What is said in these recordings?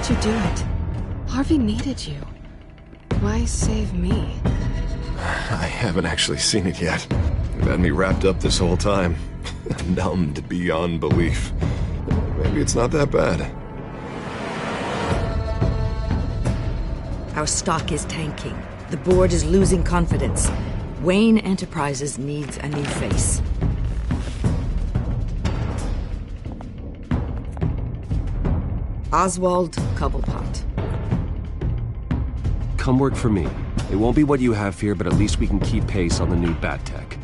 did you do it? Harvey needed you. Why save me? I haven't actually seen it yet. They've had me wrapped up this whole time. Numbed beyond belief. Maybe it's not that bad. Our stock is tanking. The board is losing confidence. Wayne Enterprises needs a new face. Oswald Cobblepot. Come work for me. It won't be what you have here, but at least we can keep pace on the new bat tech.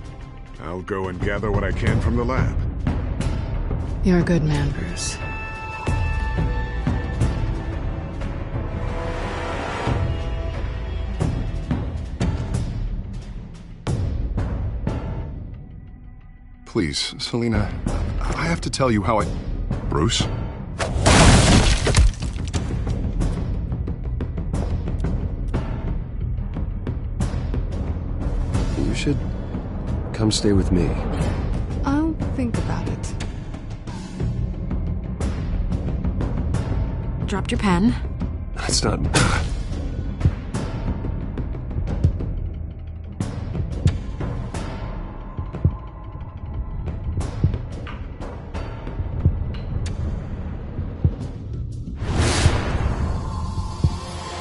I'll go and gather what I can from the lab. You're a good man, Bruce. Please, Selina, I have to tell you how I... Bruce? You should come stay with me. I'll think about it. Dropped your pen. That's not...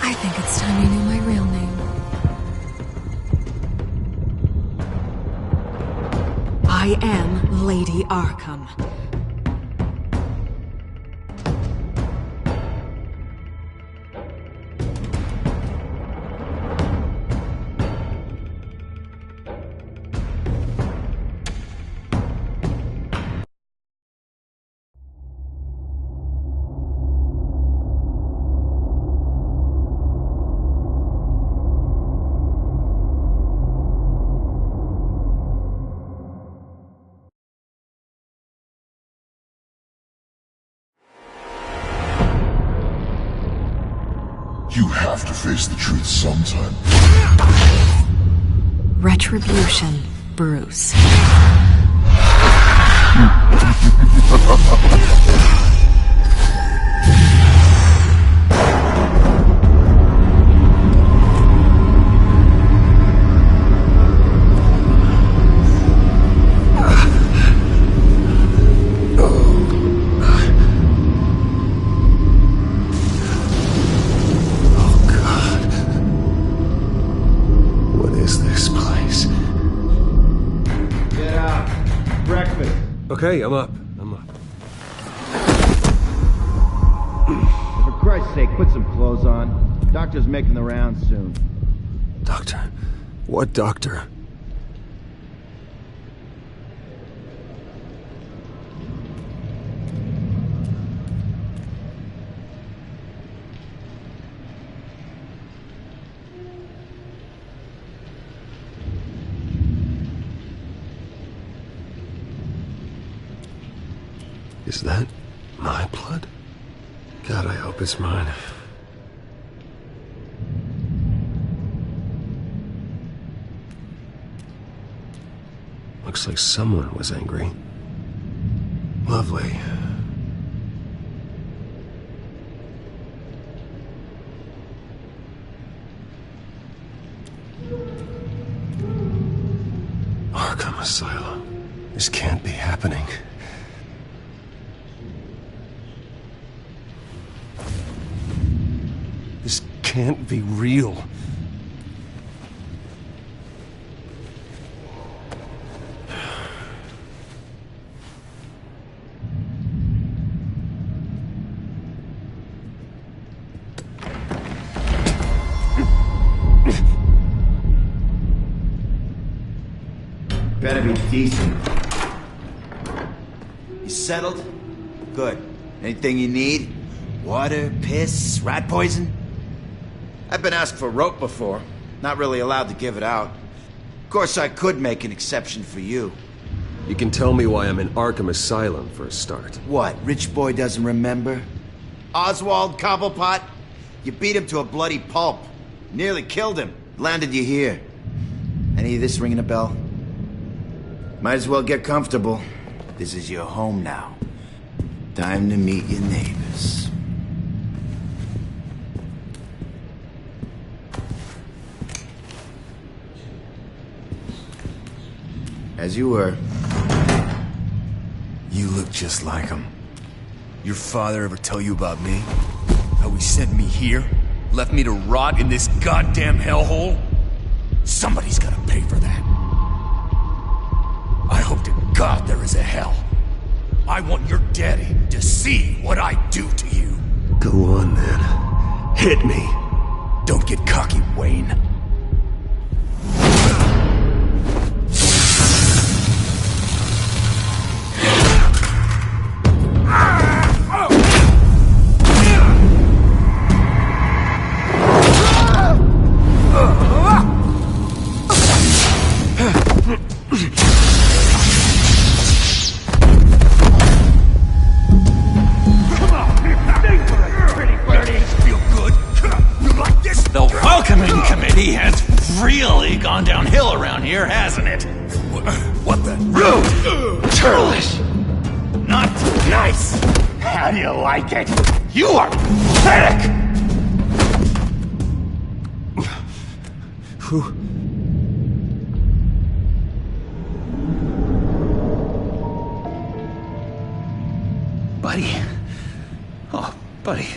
I think it's time you knew my real name. I am Lady Arkham. You have to face the truth sometime. Retribution, Bruce. Okay, I'm up. For Christ's sake, put some clothes on. Doctor's making the rounds soon. Doctor? What doctor? Is that my blood? God, I hope it's mine. Looks like someone was angry. Lovely. Arkham Asylum. This can't be happening. This can't be real. Better be decent. You settled? Good. Anything you need? Water, piss, rat poison? I've been asked for rope before. Not really allowed to give it out. Of course, I could make an exception for you. You can tell me why I'm in Arkham Asylum for a start. What, rich boy doesn't remember? Oswald Cobblepot? You beat him to a bloody pulp. Nearly killed him. Landed you here. Any of this ringing a bell? Might as well get comfortable. This is your home now. Time to meet your neighbors. As you were. You look just like him. Your father ever tell you about me? How he sent me here? Left me to rot in this goddamn hellhole? Somebody's gotta pay for that. I hope to God there is a hell. I want your daddy to see what I do to you. Go on, then. Hit me. Don't get cocky, Wayne. Downhill around here, hasn't it? What the? Rude! Churlish! Not nice! How do you like it? You are pathetic! Buddy? Oh, buddy.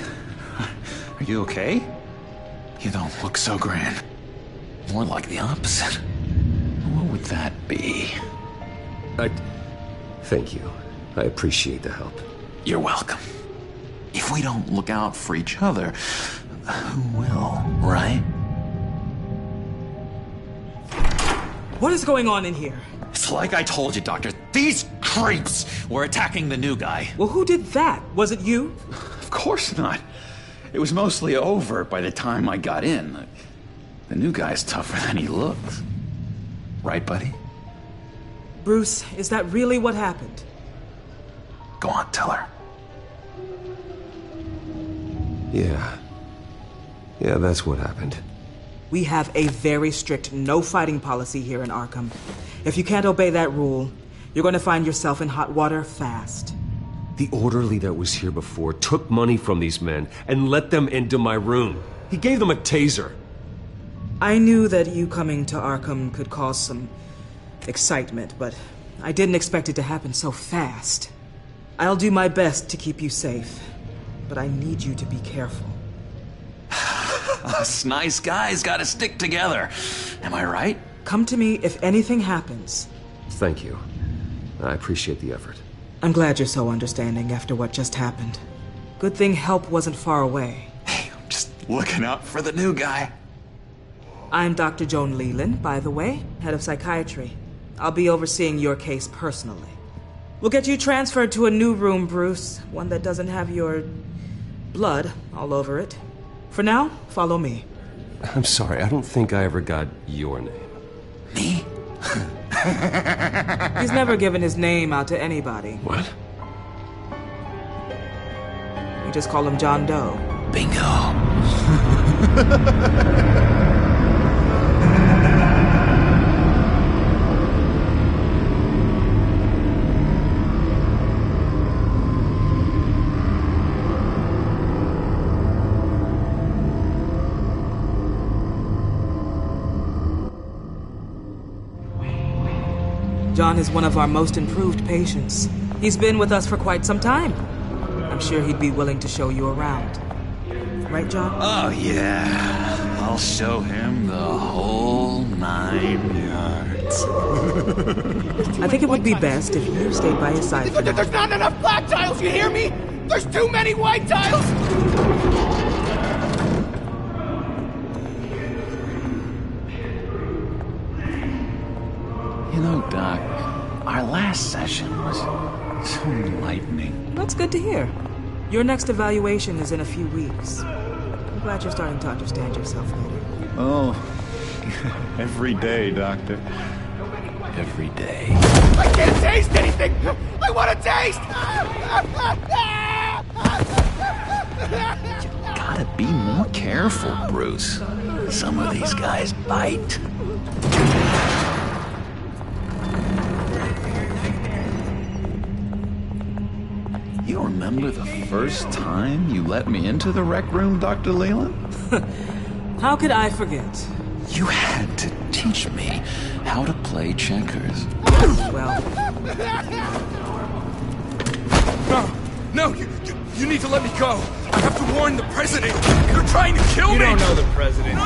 Are you okay? You don't look so grand. More like the opposite. What would that be? Thank you. I appreciate the help. You're welcome. If we don't look out for each other, who will, right? What is going on in here? It's like I told you, Doctor. These creeps were attacking the new guy. Well, who did that? Was it you? Of course not. It was mostly over by the time I got in. The new guy's tougher than he looks. Right, buddy? Bruce, is that really what happened? Go on, tell her. Yeah. Yeah, that's what happened. We have a very strict no fighting policy here in Arkham. If you can't obey that rule, you're going to find yourself in hot water fast. The orderly that was here before took money from these men and let them into my room. He gave them a taser. I knew that you coming to Arkham could cause some excitement, but I didn't expect it to happen so fast. I'll do my best to keep you safe, but I need you to be careful. Us nice guys gotta stick together. Am I right? Come to me if anything happens. Thank you. I appreciate the effort. I'm glad you're so understanding after what just happened. Good thing help wasn't far away. Hey, I'm just looking out for the new guy. I'm Dr. Joan Leland, by the way, head of psychiatry. I'll be overseeing your case personally. We'll get you transferred to a new room, Bruce. One that doesn't have your blood all over it. For now, follow me. I'm sorry, I don't think I ever got your name. Me? He's never given his name out to anybody. What? We just call him John Doe. Bingo. John is one of our most improved patients. He's been with us for quite some time. I'm sure he'd be willing to show you around. Right, John? Oh, yeah. I'll show him the whole 9 yards. I think it would be best if you stayed by his side for now. There's not enough black tiles, you hear me? There's too many white tiles! You know, Doc, our last session was so enlightening. That's good to hear. Your next evaluation is in a few weeks. I'm glad you're starting to understand yourself better. Oh, every day, Doctor. Every day. I can't taste anything! I want to taste! You gotta be more careful, Bruce. Some of these guys bite. You remember the first time you let me into the rec room, Dr. Leland? How could I forget? You had to teach me how to play checkers. Well, No, you need to let me go. I have to warn the president. They're trying to kill me. You don't know the president.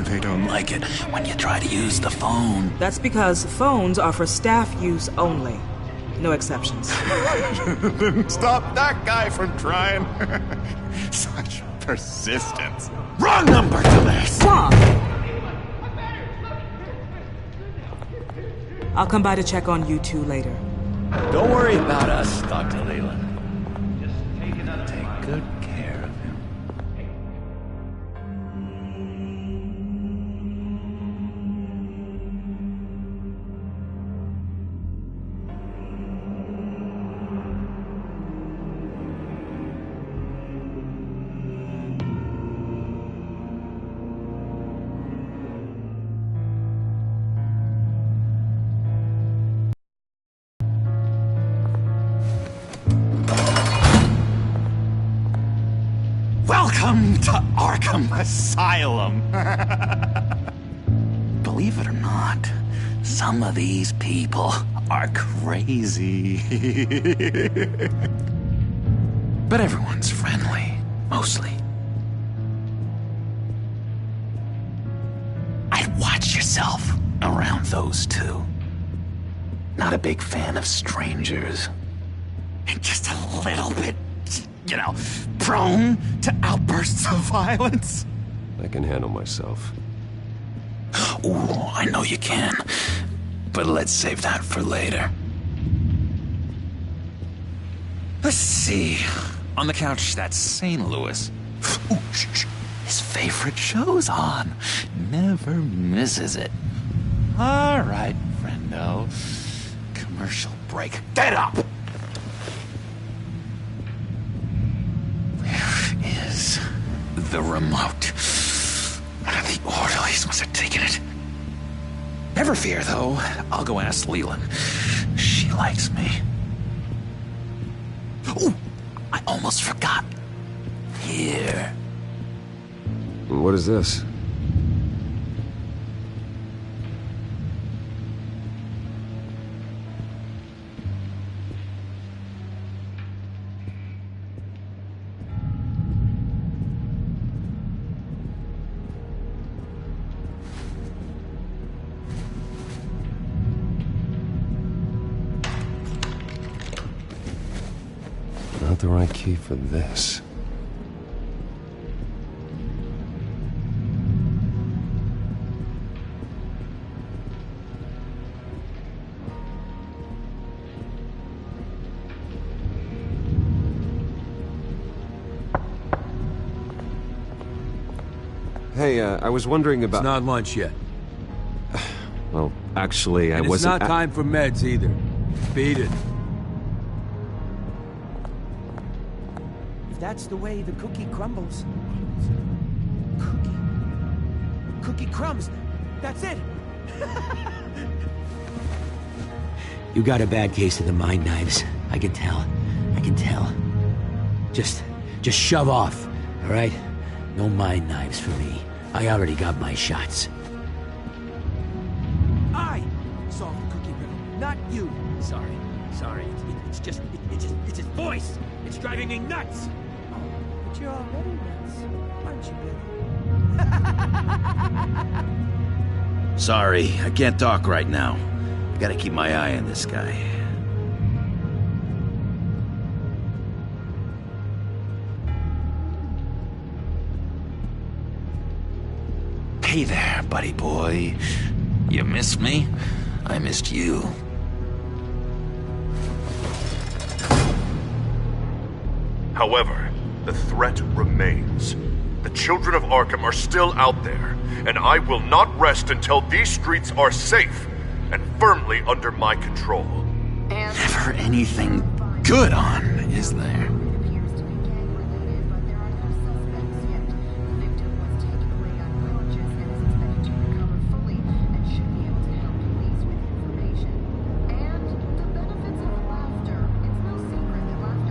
They don't like it when you try to use the phone. that's because phones are for staff use only. No exceptions. Stop that guy from trying. Such persistence. Wrong number to this. Stop! I'll come by to check on you two later. Don't worry about us, Dr. Leland. Just take good care of him. Welcome to Arkham Asylum. Believe it or not, some of these people are crazy. But everyone's friendly, mostly. I'd watch yourself around those two. Not a big fan of strangers. And just a little bit, you know, prone to outbursts of violence. I can handle myself. Ooh, I know you can. But let's save that for later. Let's see. On the couch, that's St. Louis. Ooh, his favorite show's on. Never misses it. All right, friendo. Commercial break. Get up! Where is the remote? The orderlies must have taken it. Never fear, though. I'll go ask Leland. She likes me. Ooh, I almost forgot. Here. What is this? Not the right key for this. Hey, I was wondering about... It's not lunch yet. Well, actually, I And wasn't... it's not time for meds either. Beat it. If that's the way the cookie crumbles. Cookie crumbs. That's it. You got a bad case of the mind knives. I can tell. I can tell. Just shove off, all right? No mind knives for me. I already got my shots. I solved the cookie riddle, not you. Sorry. It's just his voice. It's driving me nuts. But you're already nuts, aren't you, Billy? Sorry, I can't talk right now. I gotta keep my eye on this guy. Hey there, buddy boy. You missed me? I missed you. However, the threat remains. The children of Arkham are still out there, and I will not rest until these streets are safe and firmly under my control. Never anything good on, is there?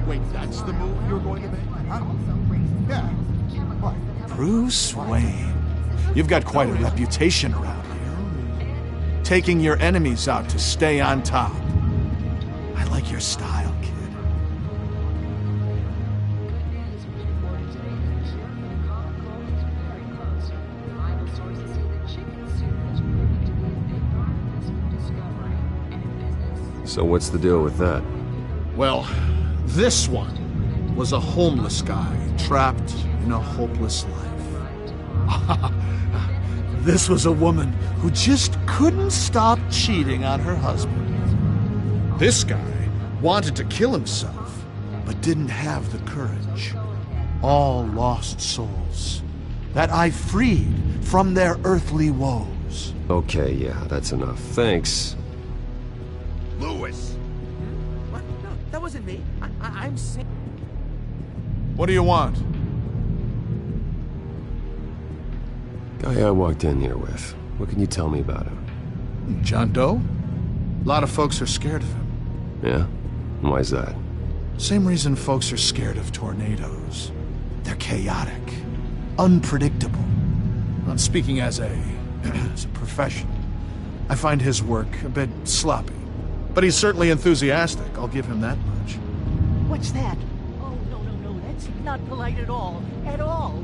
Wait, that's the move you're going to make? Huh? Yeah. What? Bruce Wayne. You've got quite a reputation around here. Taking your enemies out to stay on top. I like your style, kid. So what's the deal with that? Well, this one was a homeless guy trapped in a hopeless life. This was a woman who just couldn't stop cheating on her husband. This guy wanted to kill himself, but didn't have the courage. All lost souls that I freed from their earthly woes. Okay, yeah, that's enough. Thanks. Lewis! What? No, that wasn't me. I'm saying... What do you want? Guy I walked in here with. What can you tell me about him? John Doe? A lot of folks are scared of him. Yeah? Why's that? Same reason folks are scared of tornadoes. They're chaotic, unpredictable. I'm speaking as a professional. I find his work a bit sloppy. But he's certainly enthusiastic, I'll give him that much. What's that? Oh, no, that's not polite at all. At all.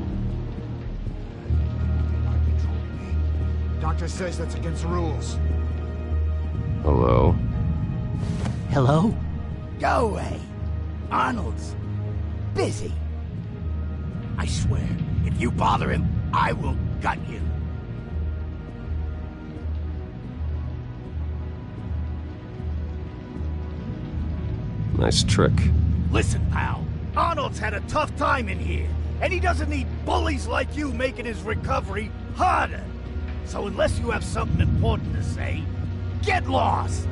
Doctor says that's against the rules. Hello? Hello? Go away. Arnold's busy. I swear, if you bother him, I will gut you. Nice trick. Listen, pal. Arnold's had a tough time in here, and he doesn't need bullies like you making his recovery harder. So unless you have something important to say, get lost!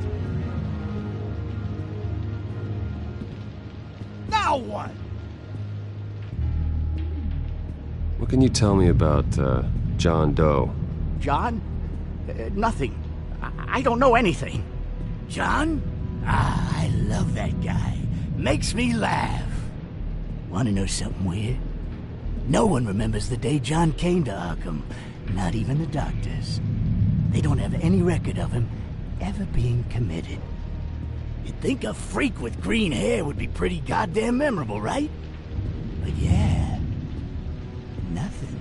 Now what? What can you tell me about, John Doe? John? Nothing. I don't know anything. John? Ah, I love that guy. Makes me laugh. Wanna know something weird? No one remembers the day John came to Arkham. Not even the doctors. They don't have any record of him ever being committed. You'd think a freak with green hair would be pretty goddamn memorable, right? But yeah, nothing.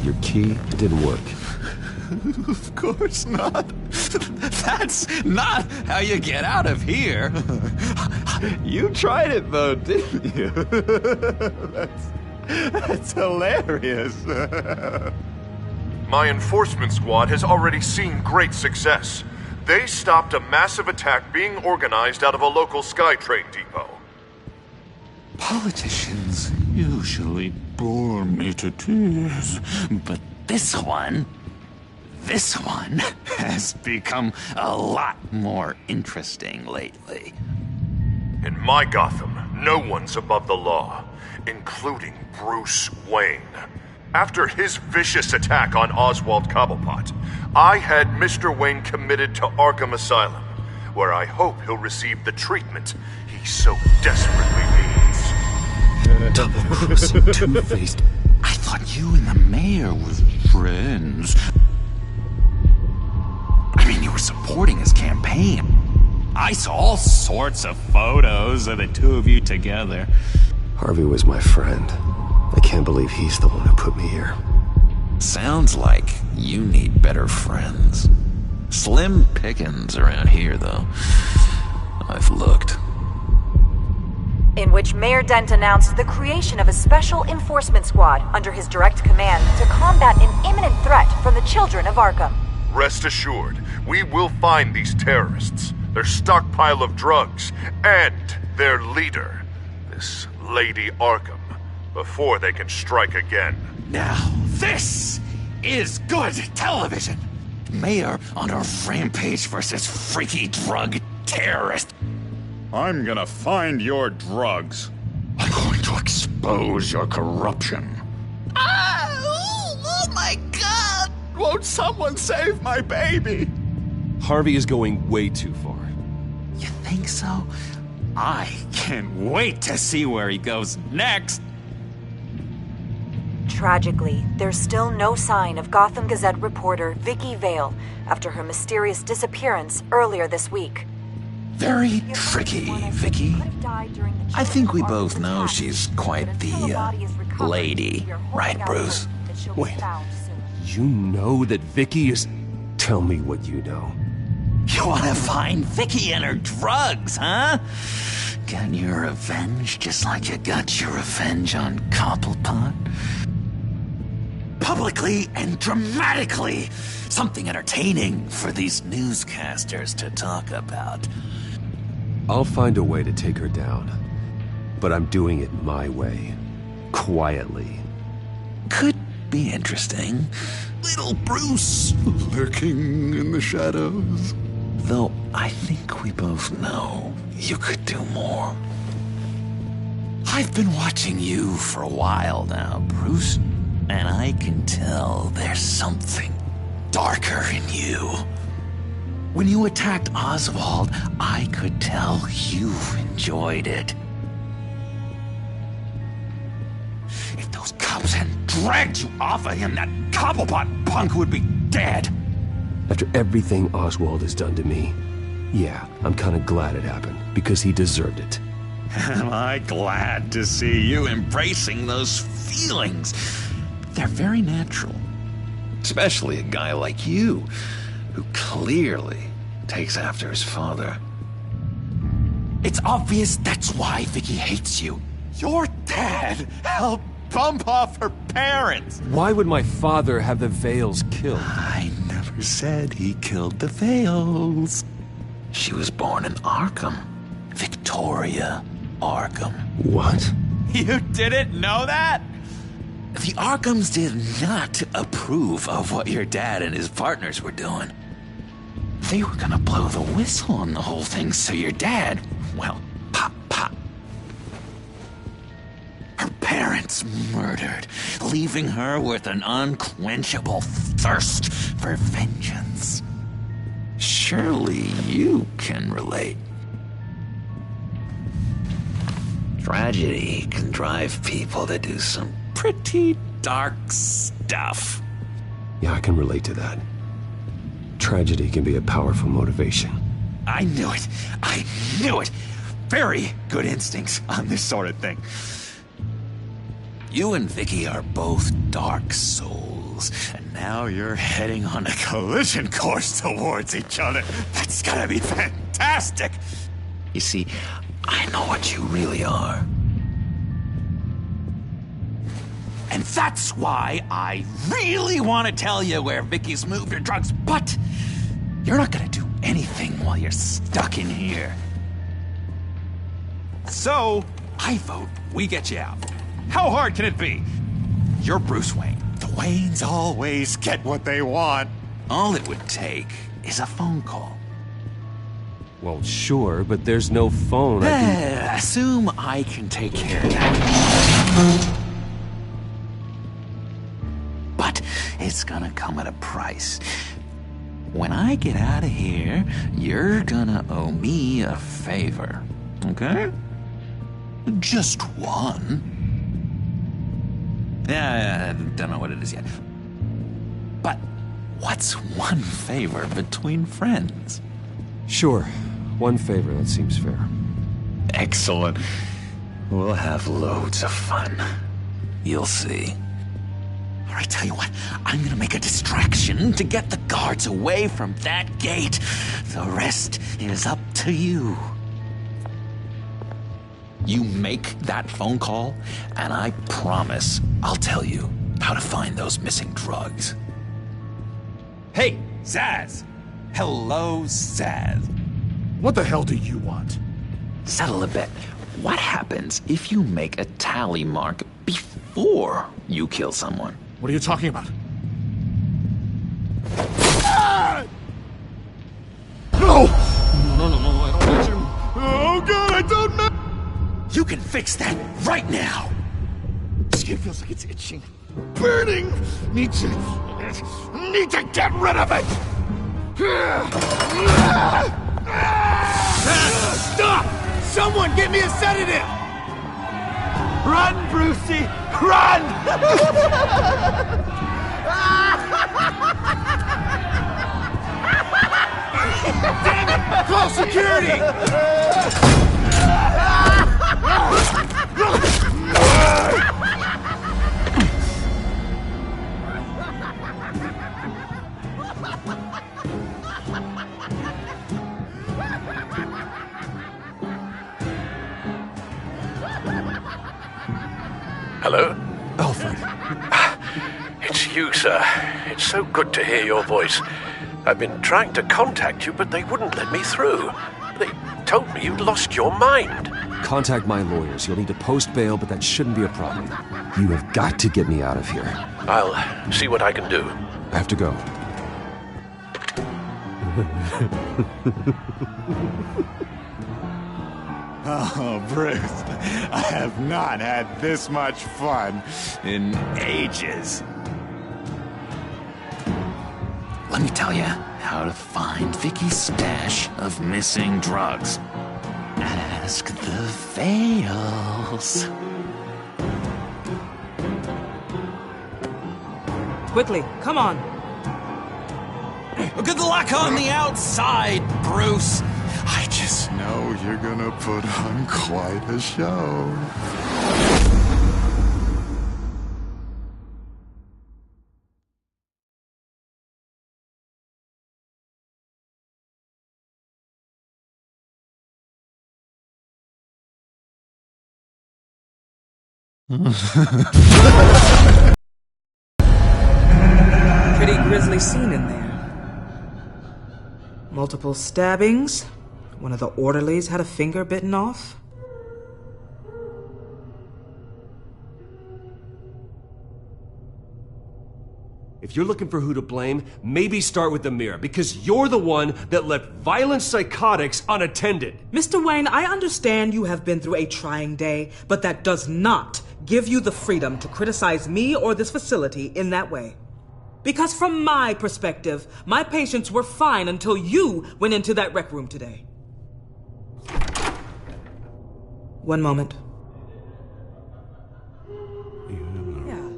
Your key didn't work. Of course not. That's not how you get out of here. You tried it though, didn't you? That's hilarious. My enforcement squad has already seen great success. They stopped a massive attack being organized out of a local SkyTrain depot. Politicians usually bore me to tears, but this one has become a lot more interesting lately. In my Gotham, no one's above the law, including Bruce Wayne. After his vicious attack on Oswald Cobblepot, I had Mr. Wayne committed to Arkham Asylum, where I hope he'll receive the treatment he so desperately needs. Double-crossing, two-faced. I thought you and the mayor were friends. I mean, you were supporting his campaign. I saw all sorts of photos of the two of you together. Harvey was my friend. I can't believe he's the one who put me here. Sounds like you need better friends. Slim pickings around here, though. I've looked. In which Mayor Dent announced the creation of a special enforcement squad under his direct command to combat an imminent threat from the children of Arkham. Rest assured, we will find these terrorists, their stockpile of drugs, and their leader, this Lady Arkham, before they can strike again. Now, this is good television. Mayor on a rampage versus freaky drug terrorist. I'm gonna find your drugs. I'm going to expose your corruption. Oh my God! Won't someone save my baby? Harvey is going way too far. You think so? I can't wait to see where he goes next. Tragically, there's still no sign of Gotham Gazette reporter Vicky Vale after her mysterious disappearance earlier this week. Very tricky, Vicky. I think we both know she's quite the, lady, right, Bruce? Wait, you know that Vicky is... Tell me what you know. You wanna find Vicky and her drugs, huh? Get your revenge just like you got your revenge on Cobblepot? Publicly and dramatically! Something entertaining for these newscasters to talk about. I'll find a way to take her down. But I'm doing it my way. Quietly. Could be interesting. Little Bruce lurking in the shadows. Though I think we both know you could do more. I've been watching you for a while now, Bruce, and I can tell there's something darker in you. When you attacked Oswald, I could tell you enjoyed it. If those cops hadn't dragged you off of him, that Cobblepot punk would be dead. After everything Oswald has done to me, yeah, I'm kinda glad it happened, because he deserved it. Am I glad to see you embracing those feelings? They're very natural. Especially a guy like you, who clearly takes after his father. It's obvious that's why Vicky hates you. Your dad helped bump off her parents. Why would my father have the Vales killed? I never said he killed the Vales. She was born in Arkham. Victoria Arkham. What? You didn't know that? The Arkhams did not approve of what your dad and his partners were doing. They were gonna blow the whistle on the whole thing, so your dad, well, pop. Her parents murdered, leaving her with an unquenchable thirst for vengeance. Surely you can relate. Tragedy can drive people to do some pretty dark stuff. Yeah, I can relate to that. Tragedy can be a powerful motivation. I knew it. I knew it. Very good instincts on this sort of thing. You and Vicky are both dark souls, and now you're heading on a collision course towards each other. That's gonna be fantastic! You see, I know what you really are. And that's why I really want to tell you where Vicky's moved her drugs, but you're not gonna do anything while you're stuck in here. So, I vote we get you out. How hard can it be? You're Bruce Wayne. The Waynes always get what they want. All it would take is a phone call. Well, sure, but there's no phone. Assume I can take care of that. But it's gonna come at a price. When I get out of here, you're gonna owe me a favor, okay? Just one. Yeah, I don't know what it is yet. But what's one favor between friends? Sure. One favor, that seems fair. Excellent. We'll have loads of fun. You'll see. All right, tell you what. I'm gonna make a distraction to get the guards away from that gate. The rest is up to you. You make that phone call, and I promise I'll tell you how to find those missing drugs. Hey, Zaz! Hello, Zaz. What the hell do you want? Settle a bet. What happens if you make a tally mark before you kill someone? What are you talking about? No! No, I don't want you. Oh, God, I don't know! You can fix that right now! Skin feels like it's itching. Burning! Need to get rid of it! Someone get me a sedative! Run, Brucey! Run! Damn it! Call security! Hello? Alfred. It's you, sir. It's so good to hear your voice. I've been trying to contact you, but they wouldn't let me through. They told me you'd lost your mind. Contact my lawyers. You'll need to post bail, but that shouldn't be a problem. You have got to get me out of here. I'll see what I can do. I have to go. Oh, Bruce, I have not had this much fun in ages. Let me tell you how to find Vicky's stash of missing drugs. Ask the Vales. Quickly, come on. Good luck on the outside, Bruce. I just know you're gonna put on quite a show. Pretty grisly scene in there. Multiple stabbings. One of the orderlies had a finger bitten off. If you're looking for who to blame, maybe start with the mirror, because you're the one that left violent psychotics unattended. Mr. Wayne, I understand you have been through a trying day, but that does not give you the freedom to criticize me or this facility in that way. Because from my perspective, my patients were fine until you went into that rec room today. One moment. Yeah.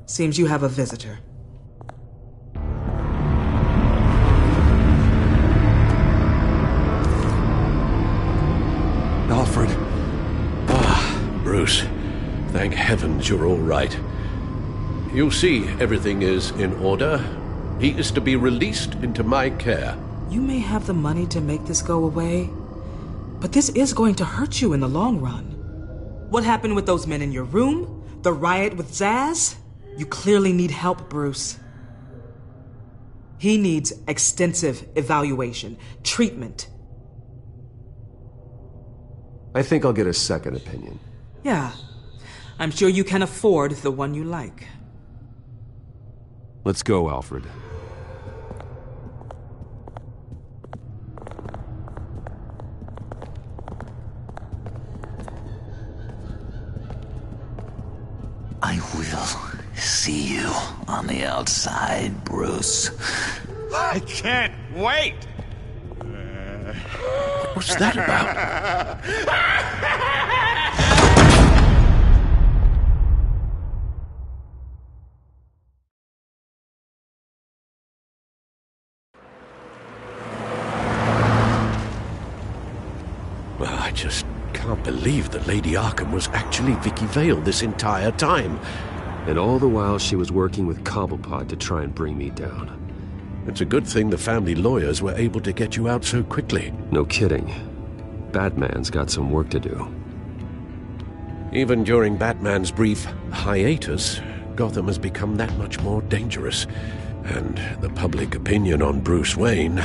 Seems you have a visitor. Alfred. Ah, Bruce. Thank heavens you're all right. You see, everything is in order. He is to be released into my care. You may have the money to make this go away, but this is going to hurt you in the long run. What happened with those men in your room? The riot with Zaz? You clearly need help, Bruce. He needs extensive evaluation, treatment. I think I'll get a second opinion. Yeah, I'm sure you can afford the one you like. Let's go, Alfred. I will see you on the outside, Bruce. I can't wait! What's that about? Well, I just can't believe that Lady Arkham was actually Vicky Vale this entire time. And all the while she was working with Cobblepot to try and bring me down. It's a good thing the family lawyers were able to get you out so quickly. No kidding. Batman's got some work to do. Even during Batman's brief hiatus, Gotham has become that much more dangerous. And the public opinion on Bruce Wayne...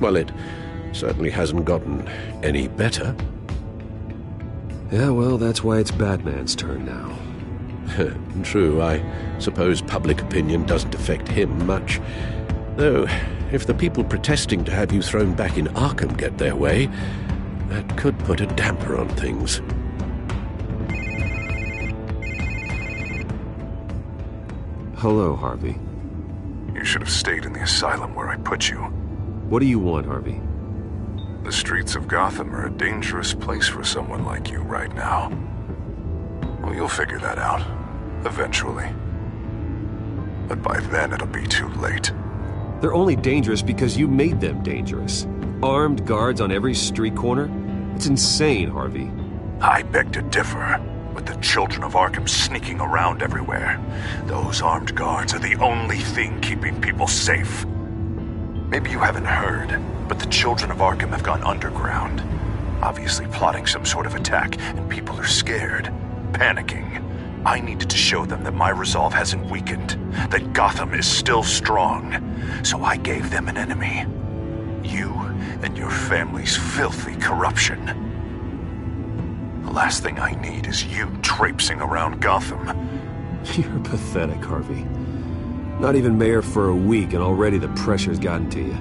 well, it certainly hasn't gotten any better. Yeah, well, that's why it's Batman's turn now. True, I suppose public opinion doesn't affect him much. Though, if the people protesting to have you thrown back in Arkham get their way, that could put a damper on things. Hello, Harvey. You should have stayed in the asylum where I put you. What do you want, Harvey? The streets of Gotham are a dangerous place for someone like you right now. Well, you'll figure that out. Eventually. But by then it'll be too late. They're only dangerous because you made them dangerous. Armed guards on every street corner? It's insane, Harvey. I beg to differ. With the children of Arkham sneaking around everywhere, those armed guards are the only thing keeping people safe. Maybe you haven't heard, but the children of Arkham have gone underground. Obviously plotting some sort of attack, and people are scared, panicking. I needed to show them that my resolve hasn't weakened, that Gotham is still strong. So I gave them an enemy. You and your family's filthy corruption. The last thing I need is you traipsing around Gotham. You're pathetic, Harvey. Not even mayor for a week and already the pressure's gotten to you.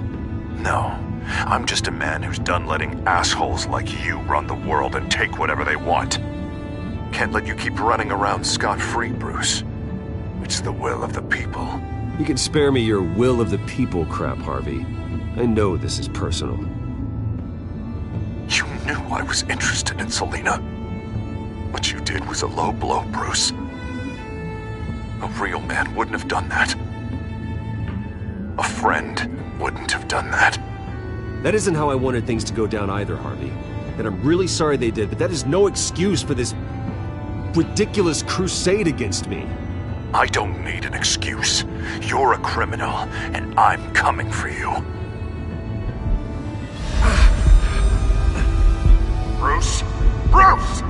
No, I'm just a man who's done letting assholes like you run the world and take whatever they want. Can't let you keep running around scot-free, Bruce. It's the will of the people. You can spare me your will of the people crap, Harvey. I know this is personal. You knew I was interested in Selina. What you did was a low blow, Bruce. A real man wouldn't have done that. A friend wouldn't have done that. That isn't how I wanted things to go down either, Harvey. And I'm really sorry they did, but that is no excuse for this ridiculous crusade against me. I don't need an excuse. You're a criminal, and I'm coming for you. Bruce? Bruce!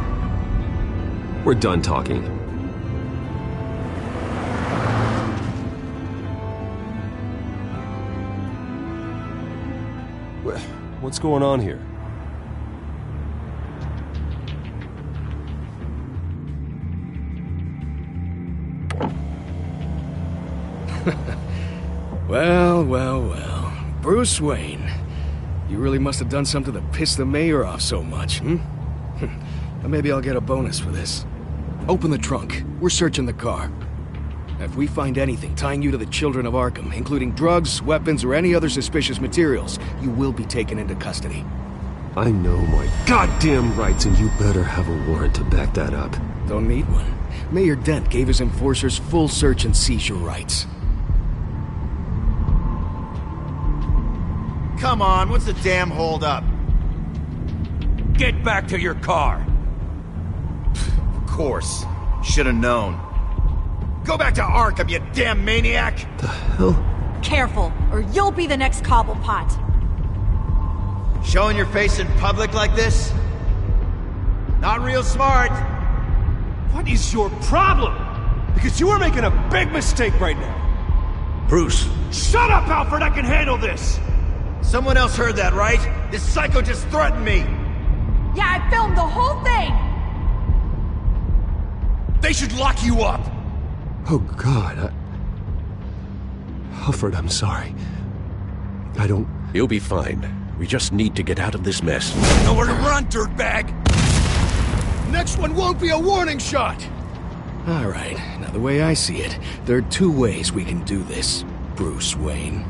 We're done talking. What's going on here? Well. Bruce Wayne. You really must have done something to piss the mayor off so much, hmm? Maybe I'll get a bonus for this. Open the trunk. We're searching the car. If we find anything tying you to the children of Arkham, including drugs, weapons, or any other suspicious materials, you will be taken into custody. I know my goddamn rights, and you better have a warrant to back that up. Don't need one. Mayor Dent gave his enforcers full search and seizure rights. Come on, what's the damn holdup? Get back to your car! Of course. Should've known. Go back to Arkham, you damn maniac! The hell? Careful, or you'll be the next Cobblepot. Showing your face in public like this? Not real smart. What is your problem? Because you are making a big mistake right now. Bruce. Shut up, Alfred! I can handle this! Someone else heard that, right? This psycho just threatened me! Yeah, I filmed the whole thing! They should lock you up! Oh, God, Alfred, I'm sorry. I don't... You'll be fine. We just need to get out of this mess. Nowhere to run, dirtbag! Next one won't be a warning shot! Alright, now the way I see it, there are two ways we can do this, Bruce Wayne.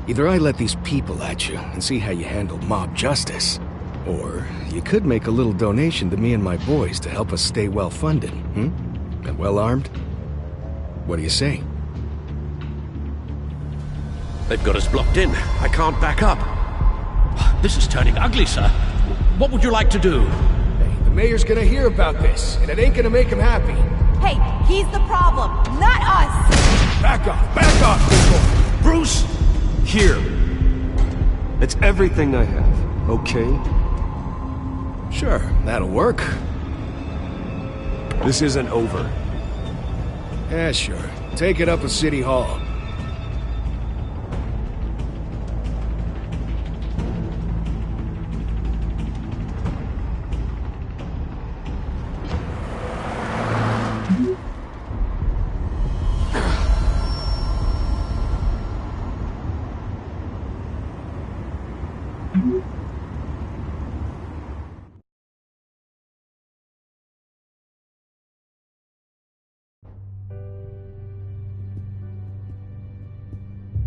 Either I let these people at you and see how you handle mob justice, or you could make a little donation to me and my boys to help us stay well-funded, and well-armed. What do you say? They've got us blocked in. I can't back up. This is turning ugly, sir. What would you like to do? Hey, the mayor's gonna hear about this, and it ain't gonna make him happy. Hey, he's the problem, not us! Back off, people! Bruce! Here. It's everything I have, okay? Sure, that'll work. This isn't over. Yeah, sure. Take it up at City Hall.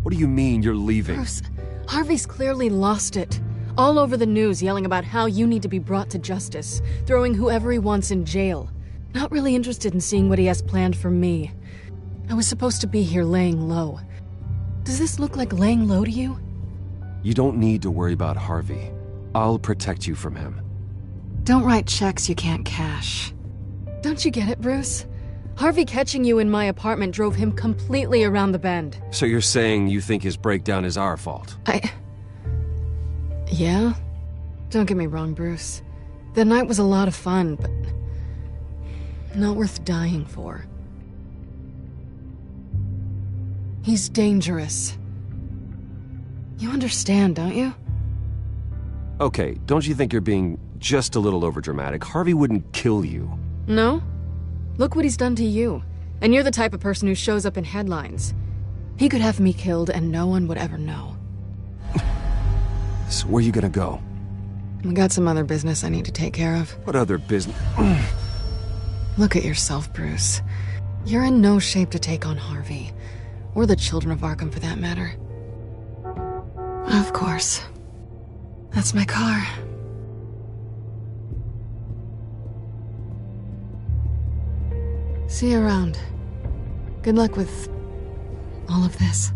What do you mean you're leaving? Bruce, Harvey's clearly lost it. All over the news yelling about how you need to be brought to justice, throwing whoever he wants in jail. Not really interested in seeing what he has planned for me. I was supposed to be here laying low. Does this look like laying low to you? You don't need to worry about Harvey. I'll protect you from him. Don't write checks you can't cash. Don't you get it, Bruce? Harvey catching you in my apartment drove him completely around the bend. So you're saying you think his breakdown is our fault? Yeah? Don't get me wrong, Bruce. The night was a lot of fun, but not worth dying for. He's dangerous. You understand, don't you? Okay, don't you think you're being just a little overdramatic? Harvey wouldn't kill you. No? Look what he's done to you. And you're the type of person who shows up in headlines. He could have me killed and no one would ever know. So where are you gonna go? I got some other business I need to take care of. What other business? Look at yourself, Bruce. You're in no shape to take on Harvey. Or the children of Arkham, for that matter. Of course. That's my car. See you around. Good luck with all of this.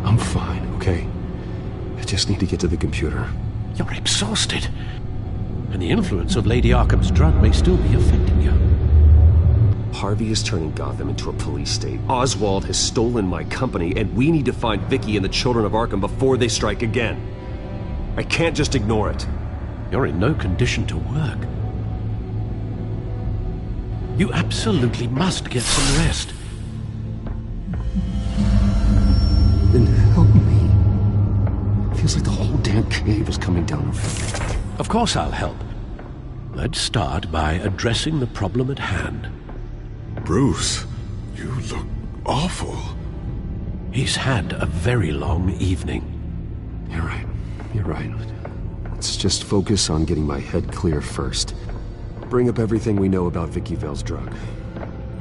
I'm fine, okay? I just need to get to the computer. You're exhausted. And the influence of Lady Arkham's drug may still be affecting you. Harvey is turning Gotham into a police state. Oswald has stolen my company, and we need to find Vicky and the children of Arkham before they strike again. I can't just ignore it. You're in no condition to work. You absolutely must get some rest. Then help me. Feels like the whole damn cave is coming down on me. Of course I'll help. Let's start by addressing the problem at hand. Bruce, you look awful. He's had a very long evening. You're right. You're right. Let's just focus on getting my head clear first. Bring up everything we know about Vicky Vale's drug.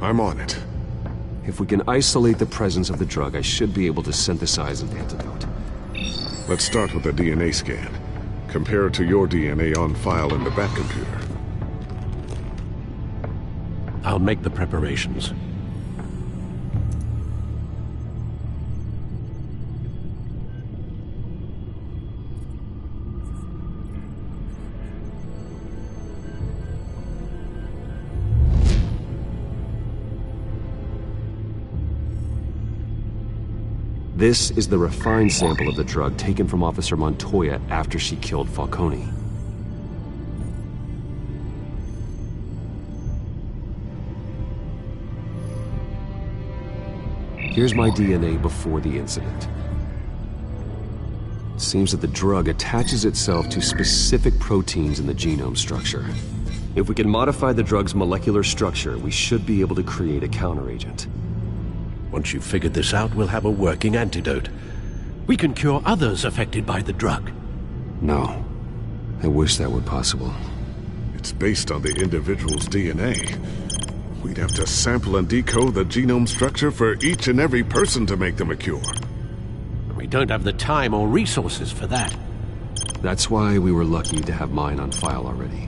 I'm on it. If we can isolate the presence of the drug, I should be able to synthesize an antidote. Let's start with a DNA scan. Compare it to your DNA on file in the back computer. I'll make the preparations. This is the refined sample of the drug taken from Officer Montoya after she killed Falcone. Here's my DNA before the incident. It seems that the drug attaches itself to specific proteins in the genome structure. If we can modify the drug's molecular structure, we should be able to create a counteragent. Once you've figured this out, we'll have a working antidote. We can cure others affected by the drug. No. I wish that were possible. It's based on the individual's DNA. We'd have to sample and decode the genome structure for each and every person to make them a cure. We don't have the time or resources for that. That's why we were lucky to have mine on file already.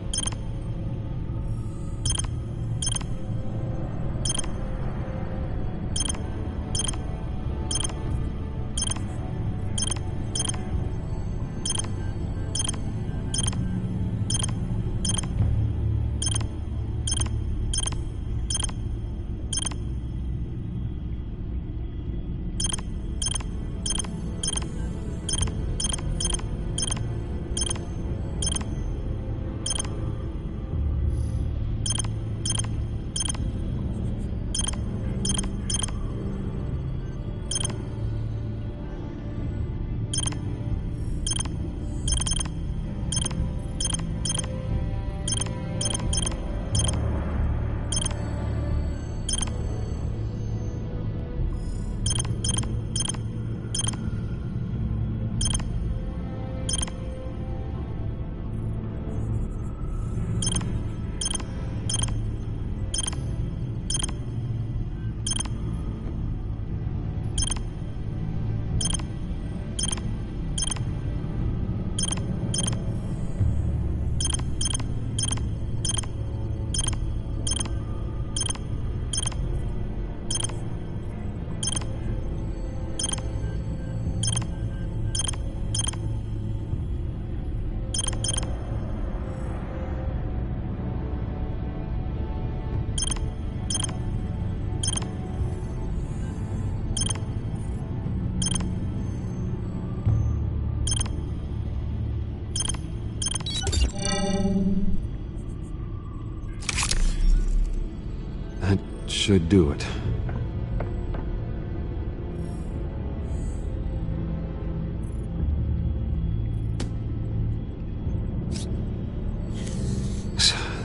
Should do it.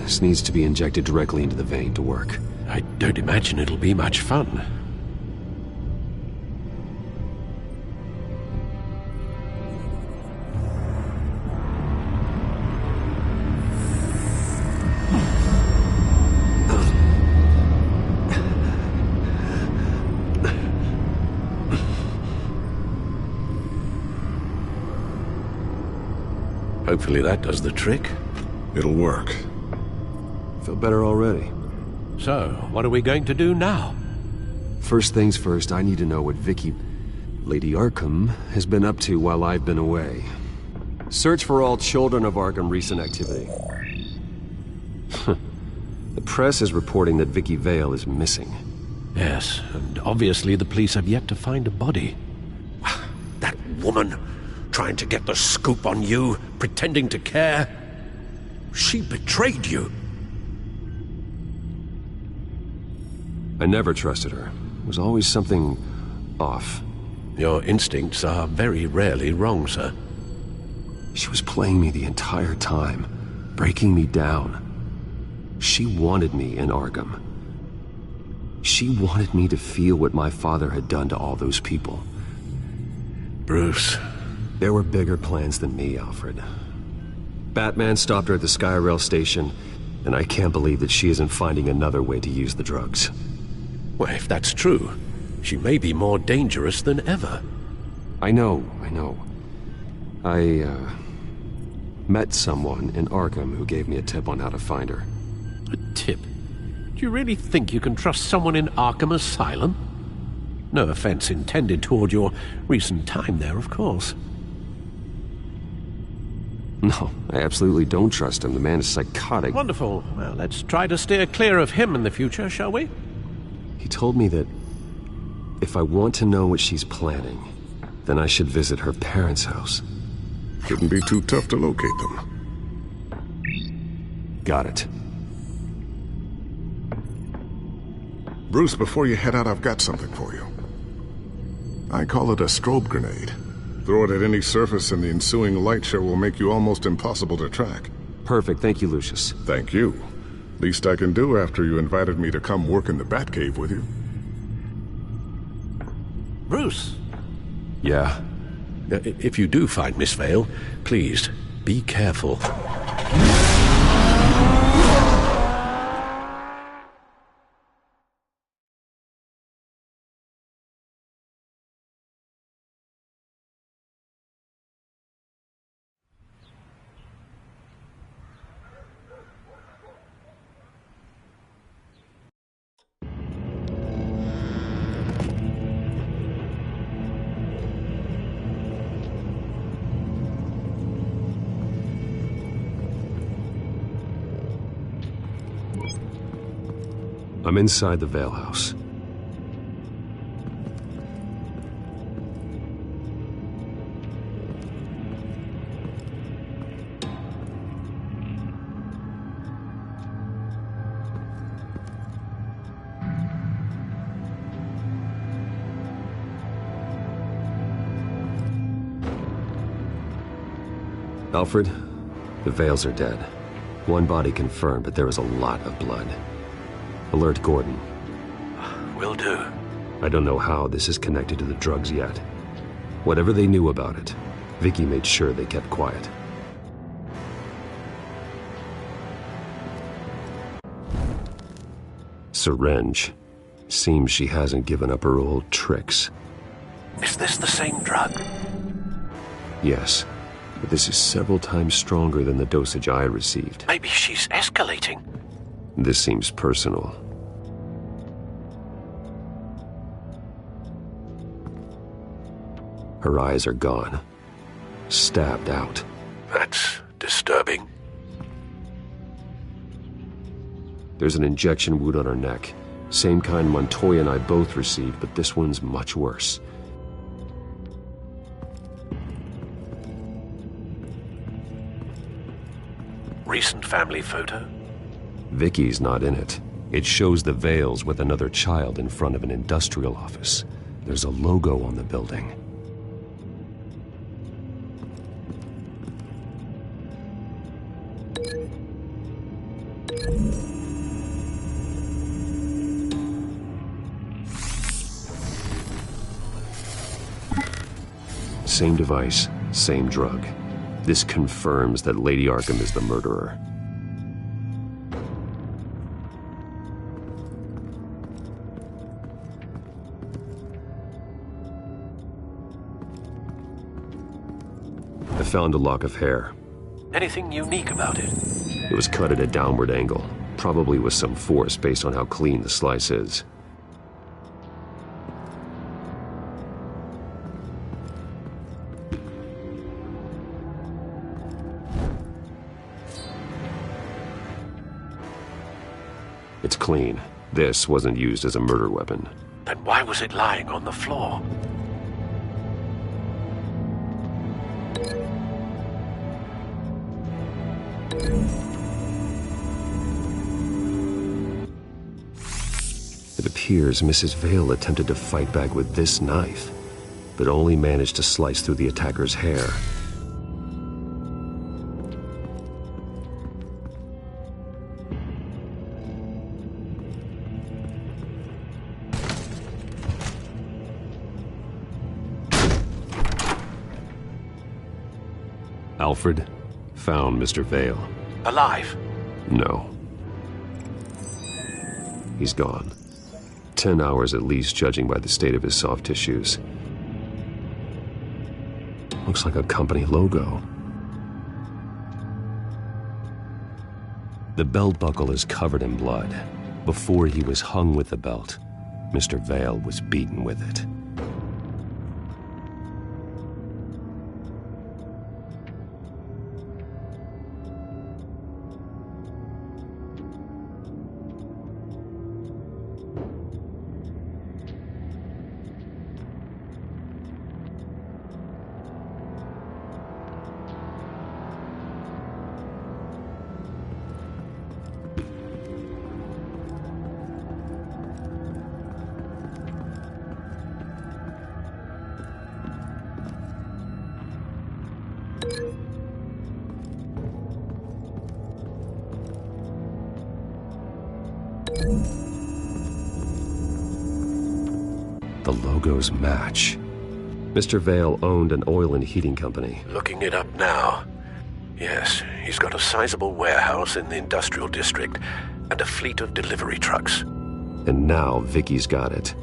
This needs to be injected directly into the vein to work. I don't imagine it'll be much fun. Hopefully that does the trick. It'll work. Feel better already. So, what are we going to do now? First things first, I need to know what Lady Arkham, has been up to while I've been away. Search for all children of Arkham recent activity. The press is reporting that Vicky Vale is missing. Yes, and obviously the police have yet to find a body. That woman, trying to get the scoop on you, pretending to care. She betrayed you. I never trusted her. There was always something off. Your instincts are very rarely wrong, sir. She was playing me the entire time, breaking me down. She wanted me in Arkham. She wanted me to feel what my father had done to all those people. Bruce. There were bigger plans than me, Alfred. Batman stopped her at the Skyrail station, and I can't believe that she isn't finding another way to use the drugs. Well, if that's true, she may be more dangerous than ever. I know. I met someone in Arkham who gave me a tip on how to find her. A tip? Do you really think you can trust someone in Arkham Asylum? No offense intended toward your recent time there, of course. No, I absolutely don't trust him. The man is psychotic. Wonderful. Well, let's try to steer clear of him in the future, shall we? He told me that if I want to know what she's planning, then I should visit her parents' house. Shouldn't be too tough to locate them. Got it. Bruce, before you head out, I've got something for you. I call it a strobe grenade. Throw it at any surface and the ensuing light show will make you almost impossible to track. Perfect. Thank you, Lucius. Thank you. Least I can do after you invited me to come work in the Batcave with you. Bruce. Yeah? If you do find Miss Vale, please, be careful. I'm inside the Vale House. Alfred, the Vales are dead. One body confirmed, but there is a lot of blood. Alert Gordon. Will do. I don't know how this is connected to the drugs yet. Whatever they knew about it, Vicky made sure they kept quiet. Syringe. Seems she hasn't given up her old tricks. Is this the same drug? Yes, but this is several times stronger than the dosage I received. Maybe she's escalating. This seems personal. Her eyes are gone. Stabbed out. That's disturbing. There's an injection wound on her neck. Same kind Montoya and I both received, but this one's much worse. Recent family photo? Vicky's not in it. It shows the Vales with another child in front of an industrial office. There's a logo on the building. Same device, same drug. This confirms that Lady Arkham is the murderer. I found a lock of hair. Anything unique about it? It was cut at a downward angle, probably with some force based on how clean the slice is. It's clean. This wasn't used as a murder weapon. Then why was it lying on the floor? It appears Mrs. Vale attempted to fight back with this knife, but only managed to slice through the attacker's hair. Alfred found Mr. Vale. Alive? No. He's gone. 10 hours at least, judging by the state of his soft tissues. Looks like a company logo. The belt buckle is covered in blood. Before he was hung with the belt, Mr. Vale was beaten with it. The logos match. Mr. Vale owned an oil and heating company. Looking it up now. Yes, he's got a sizable warehouse in the industrial district and a fleet of delivery trucks. And now Vicky's got it.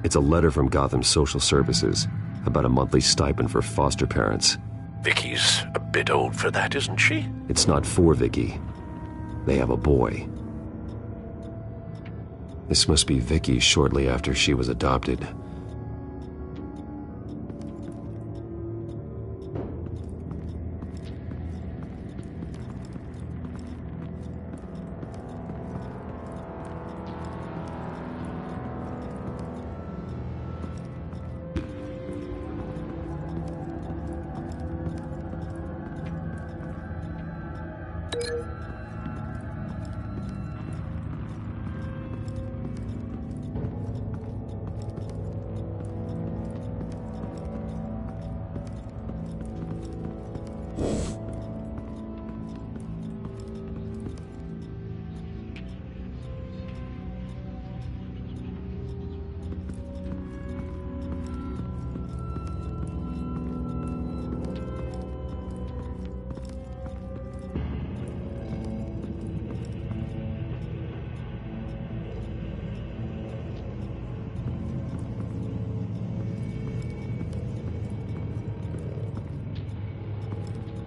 It's a letter from Gotham Social Services about a monthly stipend for foster parents. Vicky's a bit old for that, isn't she? It's not for Vicky. They have a boy. This must be Vicky shortly after she was adopted.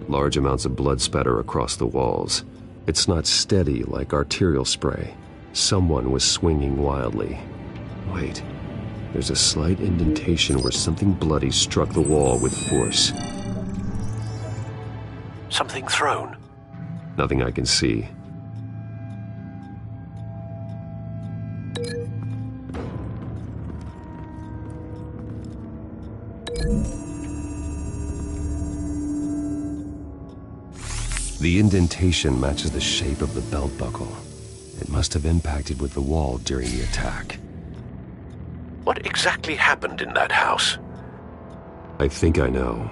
Large amounts of blood spatter across the walls. It's not steady like arterial spray. Someone was swinging wildly. Wait, there's a slight indentation where something bloody struck the wall with force. Something thrown? Nothing I can see. The indentation matches the shape of the belt buckle. It must have impacted with the wall during the attack. What exactly happened in that house? I think I know.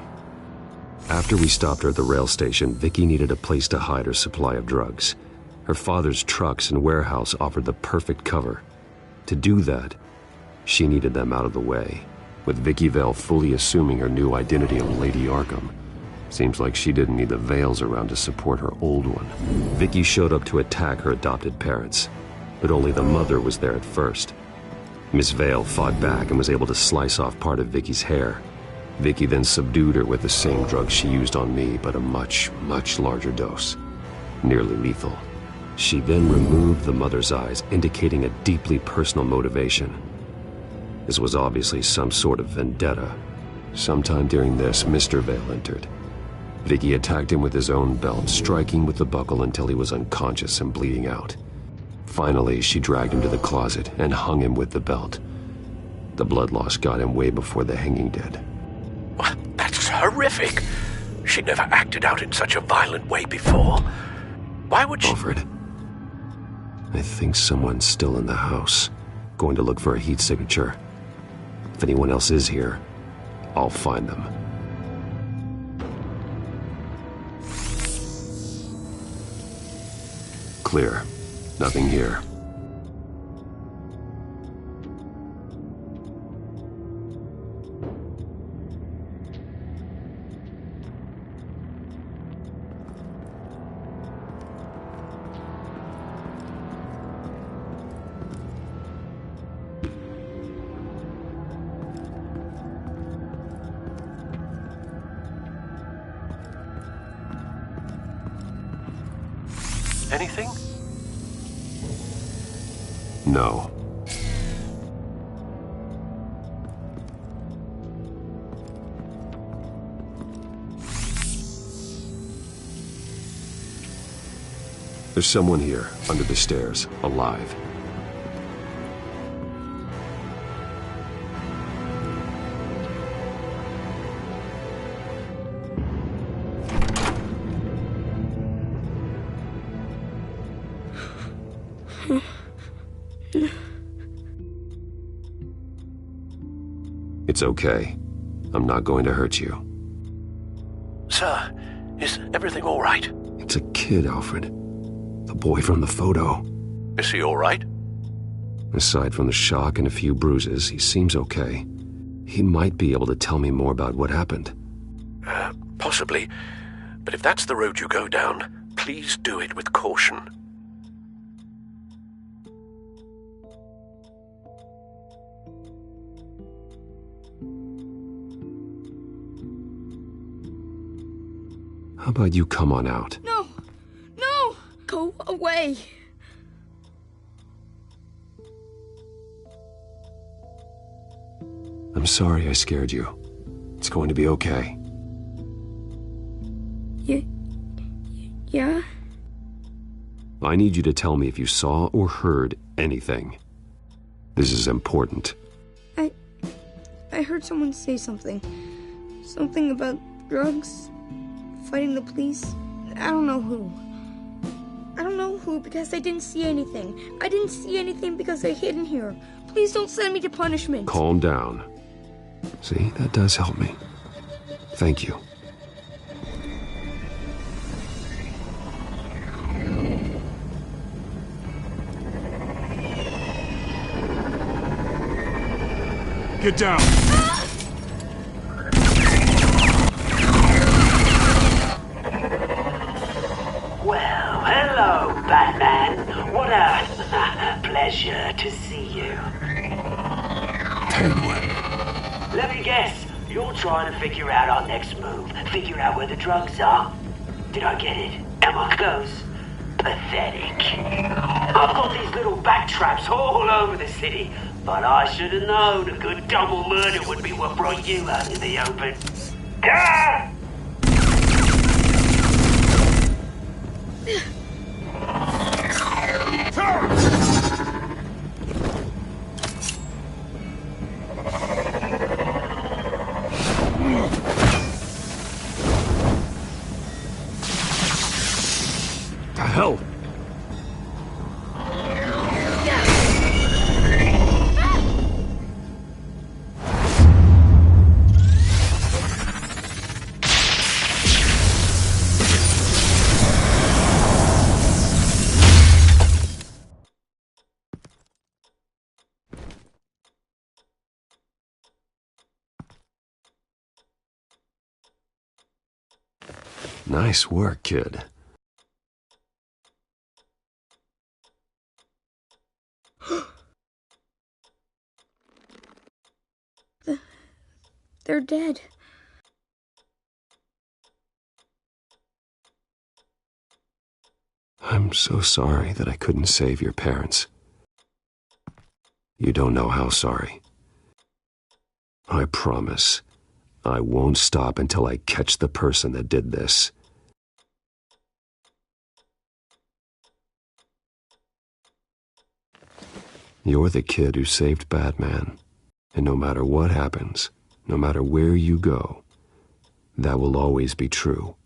After we stopped her at the rail station, Vicky needed a place to hide her supply of drugs. Her father's trucks and warehouse offered the perfect cover. To do that, she needed them out of the way, with Vicky Vale fully assuming her new identity of Lady Arkham. Seems like she didn't need the veils around to support her old one. Vicky showed up to attack her adopted parents, but only the mother was there at first. Miss Vale fought back and was able to slice off part of Vicky's hair. Vicky then subdued her with the same drug she used on me, but a much, much larger dose. Nearly lethal. She then removed the mother's eyes, indicating a deeply personal motivation. This was obviously some sort of vendetta. Sometime during this, Mr. Vale entered. Vicky attacked him with his own belt, striking with the buckle until he was unconscious and bleeding out. Finally, she dragged him to the closet and hung him with the belt. The blood loss got him way before the hanging did. That's horrific. She never acted out in such a violent way before. Why would she... Alfred, I think someone's still in the house. Going to look for a heat signature. If anyone else is here, I'll find them. Clear. Nothing here. Anything? No. There's someone here, under the stairs, alive. It's okay. I'm not going to hurt you. Sir, is everything all right? It's a kid, Alfred. The boy from the photo. Is he all right? Aside from the shock and a few bruises, he seems okay. He might be able to tell me more about what happened. Possibly. But if that's the road you go down, please do it with caution. How about you come on out? No! No! Go away! I'm sorry I scared you. It's going to be okay. Yeah? I need you to tell me if you saw or heard anything. This is important. I heard someone say something. Something about drugs, fighting the police. I don't know who. I don't know who because I didn't see anything. I didn't see anything because I hid in here. Please don't send me to punishment. Calm down. See, that does help me. Thank you. Get down. Well, hello, Batman. What a pleasure to see you. Let me guess. You're trying to figure out our next move. Figure out where the drugs are. Did I get it? Am I close? Pathetic. I've got these little bat traps all over the city, but I should have known a good double murder would be what brought you out in the open. Ah! The hell? Nice work, kid. They're dead. I'm so sorry that I couldn't save your parents. You don't know how sorry. I promise, I won't stop until I catch the person that did this. You're the kid who saved Batman, and no matter what happens, no matter where you go, that will always be true,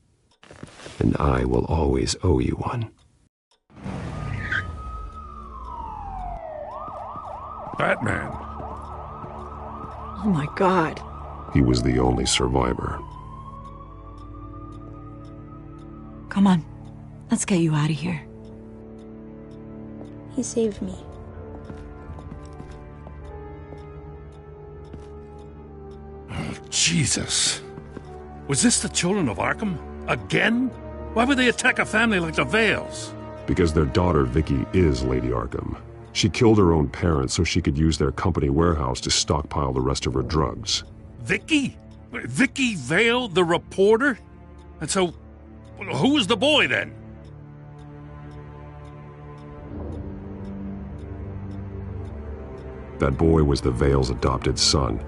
and I will always owe you one. Batman. Oh my God. He was the only survivor. Come on, let's get you out of here. He saved me. Jesus. Was this the children of Arkham? Again? Why would they attack a family like the Vales? Because their daughter, Vicky, is Lady Arkham. She killed her own parents so she could use their company warehouse to stockpile the rest of her drugs. Vicky? Vicky Vale, the reporter? And so, who was the boy then? That boy was the Vale's adopted son.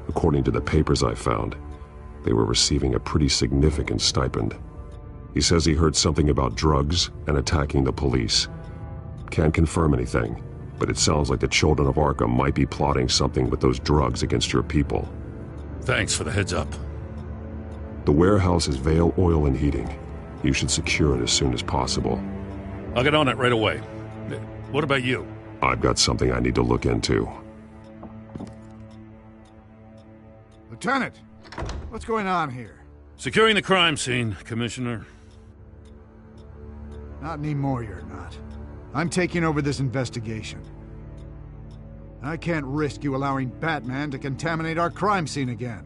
According to the papers I found, they were receiving a pretty significant stipend. He says he heard something about drugs and attacking the police. Can't confirm anything, but it sounds like the children of Arkham might be plotting something with those drugs against your people. Thanks for the heads up. The warehouse is Vale Oil and Heating. You should secure it as soon as possible. I'll get on it right away. What about you? I've got something I need to look into. Lieutenant, what's going on here? Securing the crime scene, Commissioner. Not anymore, you're not. I'm taking over this investigation. I can't risk you allowing Batman to contaminate our crime scene again.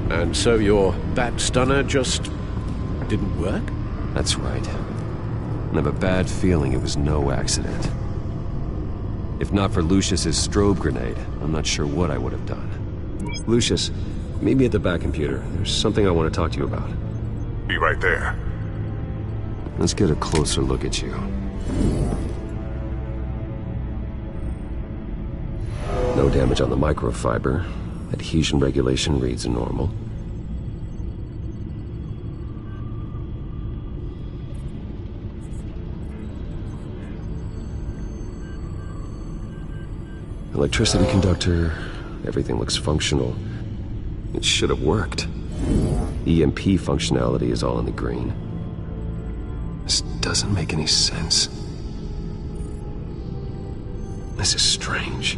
And so your bat stunner just didn't work? That's right. I have a bad feeling it was no accident. If not for Lucius's strobe grenade, I'm not sure what I would have done. Lucius, meet me at the back computer. There's something I want to talk to you about. Be right there. Let's get a closer look at you. No damage on the microfiber. Adhesion regulation reads normal. Electricity conductor, everything looks functional. It should have worked. EMP functionality is all in the green. This doesn't make any sense. This is strange.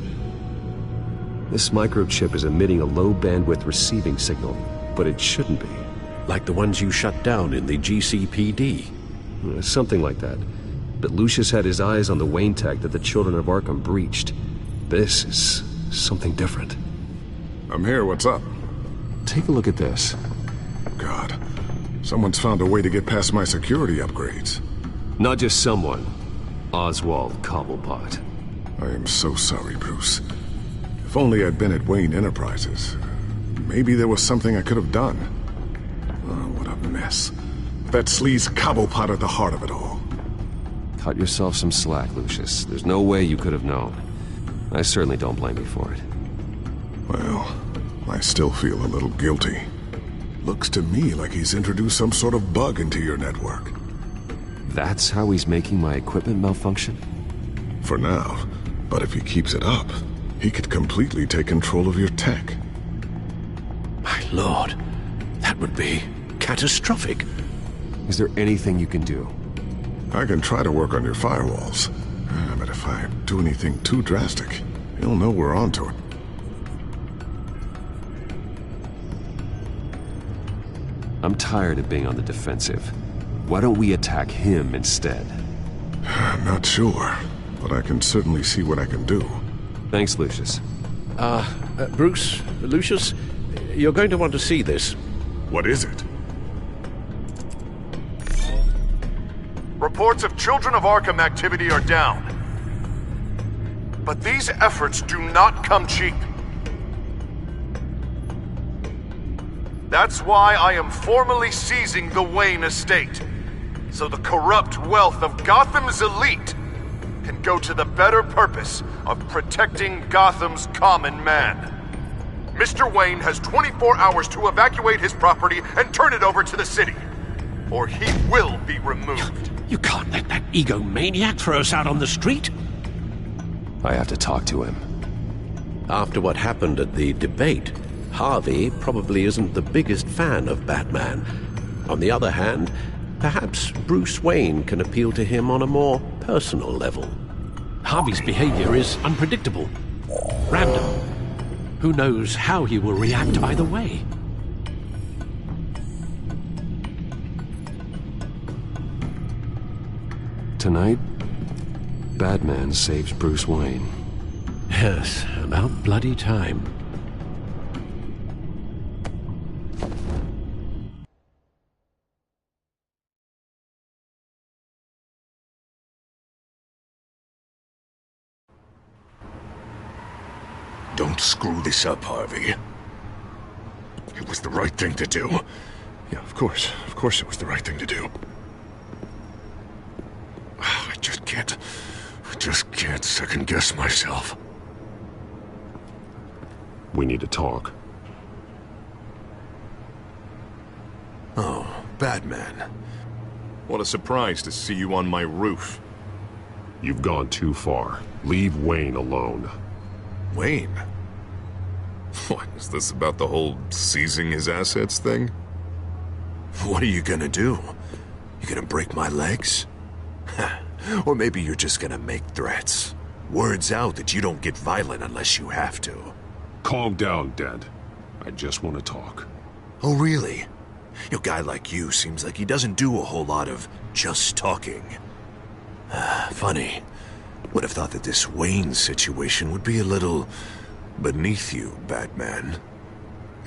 This microchip is emitting a low-bandwidth receiving signal, but it shouldn't be. Like the ones you shut down in the GCPD. Something like that. But Lucius had his eyes on the Wayne tech that the Children of Arkham breached. This is something different. I'm here, what's up? Take a look at this. God, someone's found a way to get past my security upgrades. Not just someone. Oswald Cobblepot. I am so sorry, Bruce. If only I'd been at Wayne Enterprises. Maybe there was something I could have done. Oh, what a mess. That sleaze Cobblepot at the heart of it all. Cut yourself some slack, Lucius. There's no way you could have known. I certainly don't blame you for it. Well, I still feel a little guilty. Looks to me like he's introduced some sort of bug into your network. That's how he's making my equipment malfunction? For now. But if he keeps it up, he could completely take control of your tech. My lord, that would be catastrophic. Is there anything you can do? I can try to work on your firewalls. But if I do anything too drastic, he'll know we're onto it. I'm tired of being on the defensive. Why don't we attack him instead? I'm not sure, but I can certainly see what I can do. Thanks, Lucius. Bruce, Lucius, you're going to want to see this. What is it? Reports of Children of Arkham activity are down. But these efforts do not come cheap. That's why I am formally seizing the Wayne estate, so the corrupt wealth of Gotham's elite can go to the better purpose of protecting Gotham's common man. Mr. Wayne has 24 hours to evacuate his property and turn it over to the city, or he will be removed. You can't let that egomaniac throw us out on the street. I have to talk to him. After what happened at the debate, Harvey probably isn't the biggest fan of Batman. On the other hand, perhaps Bruce Wayne can appeal to him on a more personal level. Harvey's behavior is unpredictable, random. Who knows how he will react either way? Tonight, Batman saves Bruce Wayne. Yes, about bloody time. Don't screw this up, Harvey. It was the right thing to do. Yeah, of course it was the right thing to do. I just can't second-guess myself. We need to talk. Oh, Batman. What a surprise to see you on my roof. You've gone too far. Leave Wayne alone. Wayne? What, is this about the whole seizing his assets thing? What are you gonna do? You gonna break my legs? Or maybe you're just gonna make threats. Words out that you don't get violent unless you have to. Calm down, Dad. I just want to talk. Oh, really? A guy like you seems like he doesn't do a whole lot of just talking. Funny. Would have thought that this Wayne situation would be a little beneath you, Batman.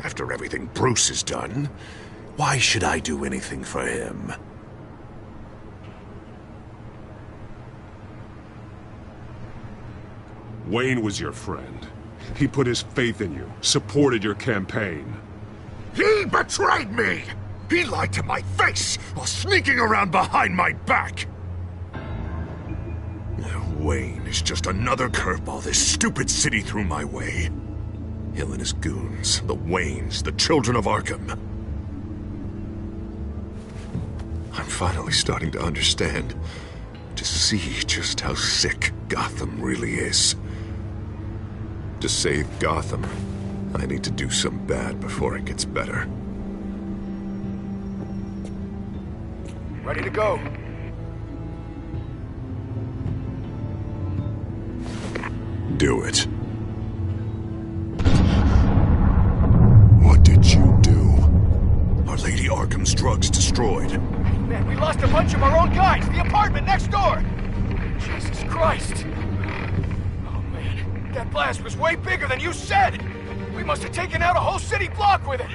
After everything Bruce has done, why should I do anything for him? Wayne was your friend. He put his faith in you, supported your campaign. He betrayed me! He lied to my face while sneaking around behind my back! Wayne is just another curveball this stupid city threw my way. Hill and his goons, the Waynes, the Children of Arkham. I'm finally starting to understand, to see just how sick Gotham really is. To save Gotham, I need to do some bad before it gets better. Ready to go. Do it. drugs destroyed. Man, we lost a bunch of our own guys. The apartment next door. Jesus Christ. Oh, man. That blast was way bigger than you said. We must have taken out a whole city block with it.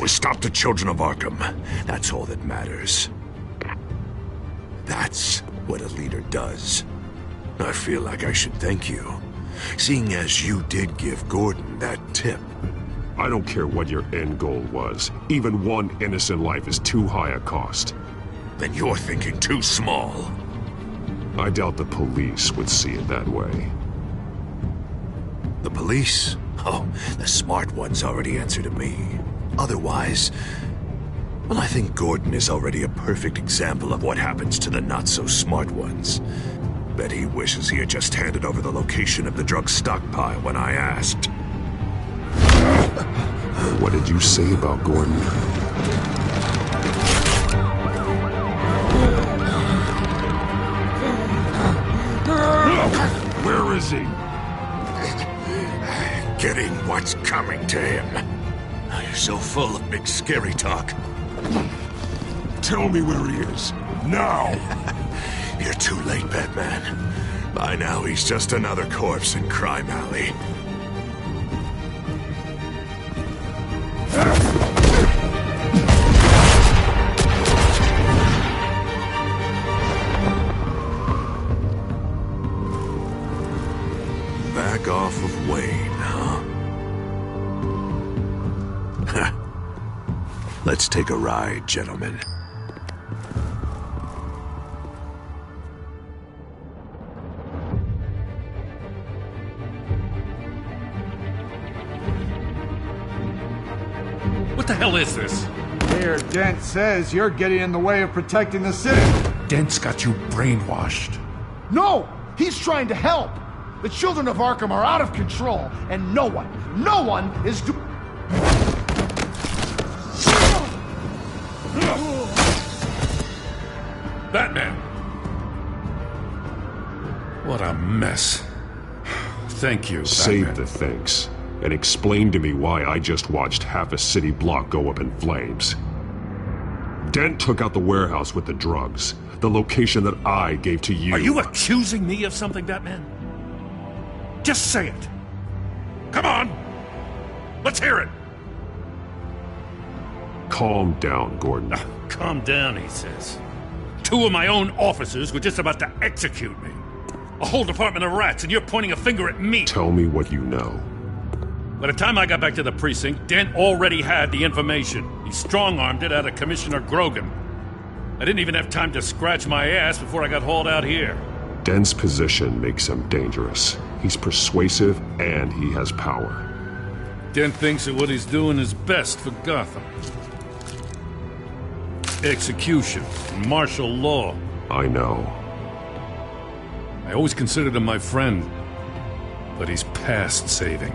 We stopped the children of Arkham. That's all that matters. That's what a leader does. I feel like I should thank you, seeing as you did give Gordon that tip. I don't care what your end goal was. Even one innocent life is too high a cost. Then you're thinking too small. I doubt the police would see it that way. The police? Oh, the smart ones already answer to me. Otherwise, well, I think Gordon is already a perfect example of what happens to the not-so-smart ones. Bet he wishes he had just handed over the location of the drug stockpile when I asked. What did you say about Gordon? Where is he? Getting what's coming to him. You're so full of big scary talk. Tell me where he is. Now! You're too late, Batman. By now, he's just another corpse in Crime Alley. Back off of Wayne, huh? Let's take a ride, gentlemen. What the hell is this? Mayor Dent says you're getting in the way of protecting the city. Dent's got you brainwashed. No! He's trying to help! The children of Arkham are out of control, and no one is Batman! What a mess. Thank you, Save Batman. the thanks, and explain to me why I just watched half a city block go up in flames. Dent took out the warehouse with the drugs, the location that I gave to you. Are you accusing me of something, Batman? Just say it. Come on! Let's hear it! Calm down, Gordon. Calm down, he says. 2 of my own officers were just about to execute me. A whole department of rats, and you're pointing a finger at me. Tell me what you know. By the time I got back to the precinct, Dent already had the information. He strong-armed it out of Commissioner Grogan. I didn't even have time to scratch my ass before I got hauled out here. Dent's position makes him dangerous. He's persuasive, and he has power. Dent thinks that what he's doing is best for Gotham. Execution, martial law. I know. I always considered him my friend, but he's past saving.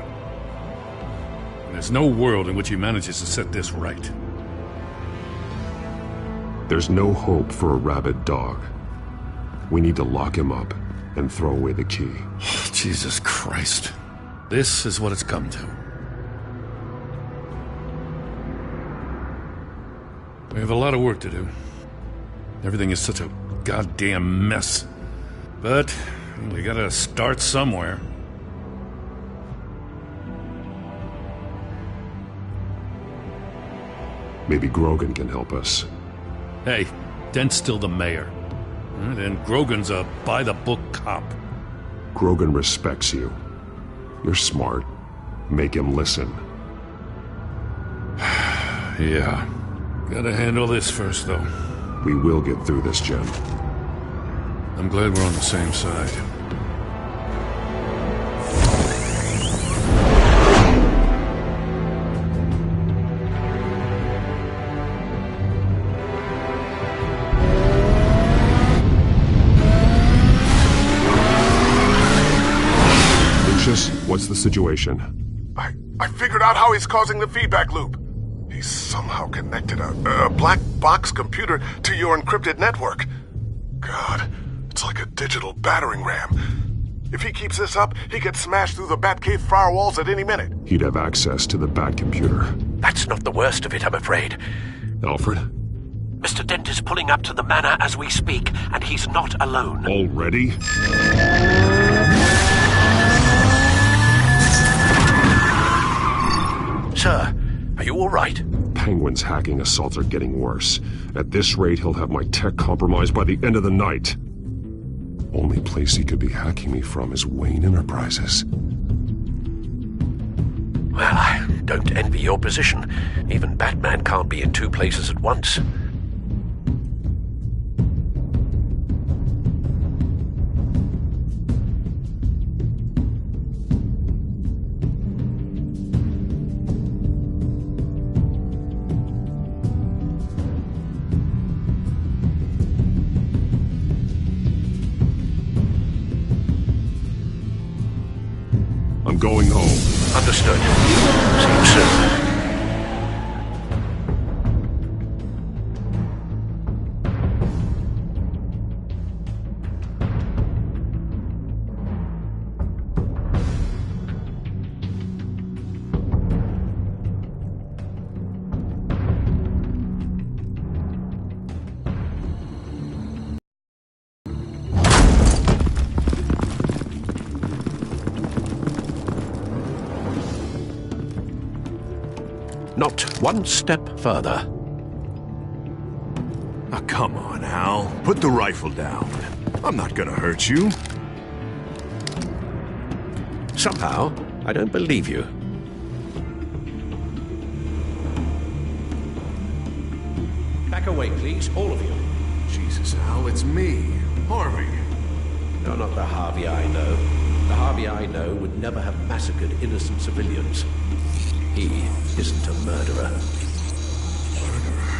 And there's no world in which he manages to set this right. There's no hope for a rabid dog. We need to lock him up and throw away the key. Jesus Christ. This is what it's come to. We have a lot of work to do. Everything is such a goddamn mess. But we gotta start somewhere. Maybe Grogan can help us. Hey, Dent's still the mayor. And Grogan's a by-the-book cop. Grogan respects you. You're smart. Make him listen. Yeah. Gotta handle this first, though. We will get through this, Jim. I'm glad we're on the same side. What's the situation? I figured out how he's causing the feedback loop. He's somehow connected a black box computer to your encrypted network. God, it's like a digital battering ram. If he keeps this up, he could smash through the Batcave firewalls at any minute. He'd have access to the Bat computer. That's not the worst of it, I'm afraid. Alfred? Mr. Dent is pulling up to the manor as we speak, and he's not alone. Already? Sir, are you all right? Penguin's hacking assaults are getting worse. At this rate, he'll have my tech compromised by the end of the night. Only place he could be hacking me from is Wayne Enterprises. Well, I don't envy your position. Even Batman can't be in two places at once. I'm going home. Understood. See you soon. Not one step further. Oh, come on, Al. Put the rifle down. I'm not gonna hurt you. Somehow, I don't believe you. Back away, please, all of you. Jesus, Al, it's me, Harvey. No, not the Harvey I know. The Harvey I know would never have massacred innocent civilians. He isn't a murderer. Murderer?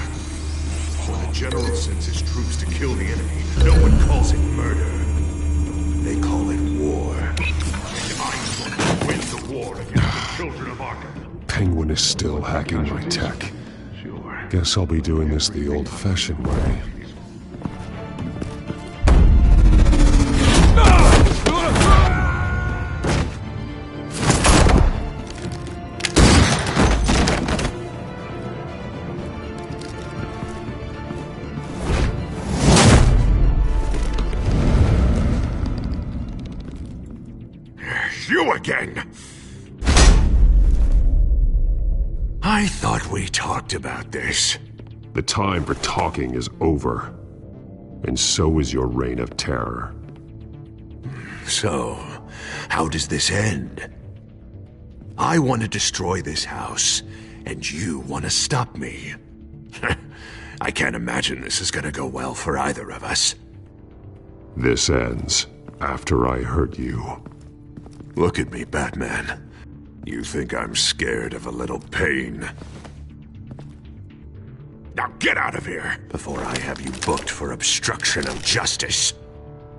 When the general sends his troops to kill the enemy, no one calls it murder. They call it war. And I'm going to win the war against the children of Arkham. Penguin is still hacking my tech. Guess I'll be doing this the old-fashioned way. You again! I thought we talked about this. The time for talking is over. And so is your reign of terror. So, how does this end? I want to destroy this house, and you want to stop me. I can't imagine this is gonna go well for either of us. This ends after I hurt you. Look at me, Batman. You think I'm scared of a little pain? Now get out of here, before I have you booked for obstruction of justice.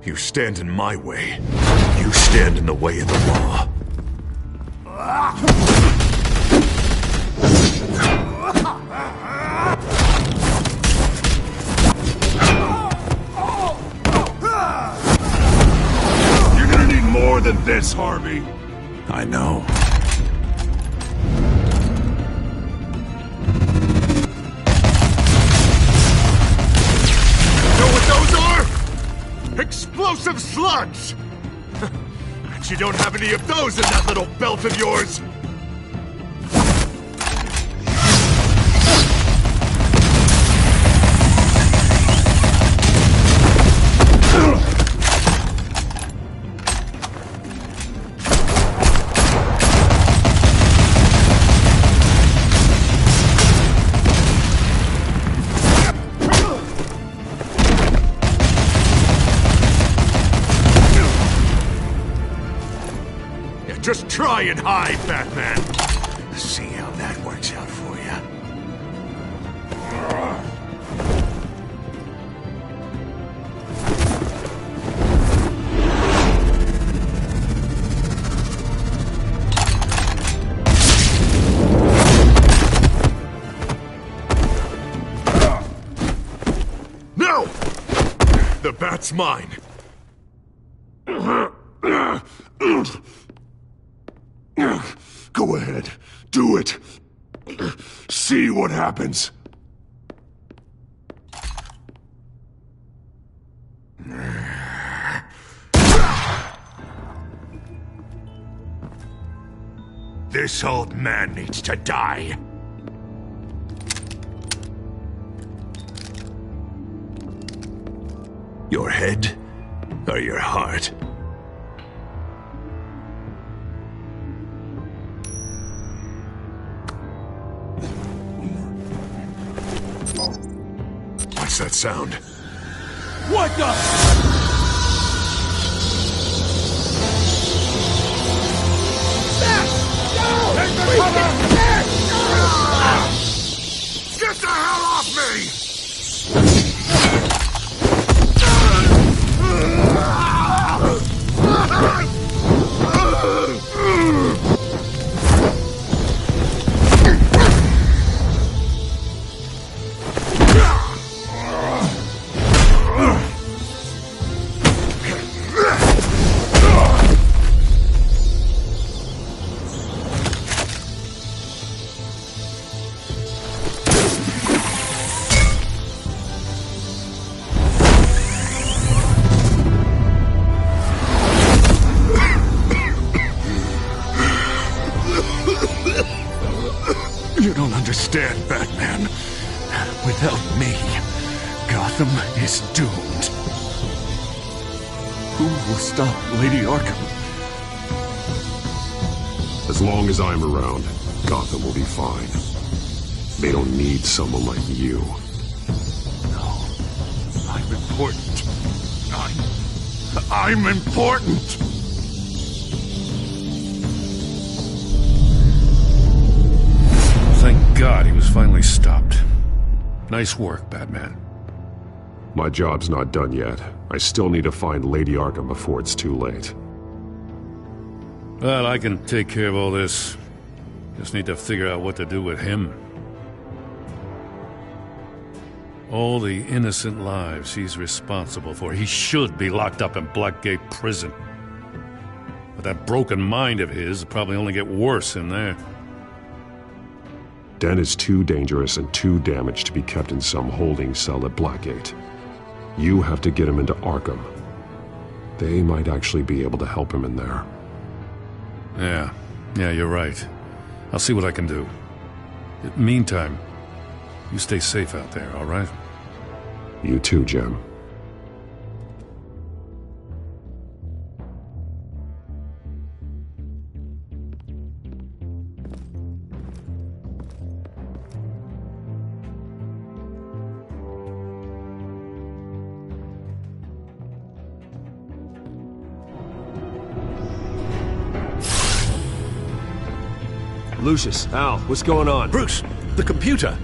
You stand in my way. You stand in the way of the law. You're gonna need more than this, Harvey. I know. Explosive slugs! Bet you don't have any of those in that little belt of yours! Just try and hide, Batman. See how that works out for you. No! The bat's mine. Go ahead. Do it. See what happens. This old man needs to die. Your head or your heart? What's that sound? What the? Get the hell off me! You don't understand, Batman. Without me, Gotham is doomed. Who will stop Lady Arkham? As long as I'm around, Gotham will be fine. They don't need someone like you. No. I'm important. I'm important! Thank God he was finally stopped. Nice work, Batman. My job's not done yet. I still need to find Lady Arkham before it's too late. Well, I can take care of all this. Just need to figure out what to do with him. All the innocent lives he's responsible for. He should be locked up in Blackgate Prison. But that broken mind of his will probably only get worse in there. Den is too dangerous and too damaged to be kept in some holding cell at Blackgate. You have to get him into Arkham. They might actually be able to help him in there. Yeah, you're right. I'll see what I can do. Meantime, you stay safe out there, all right? You too, Jim. Lucius, Al, what's going on? Bruce, the computer!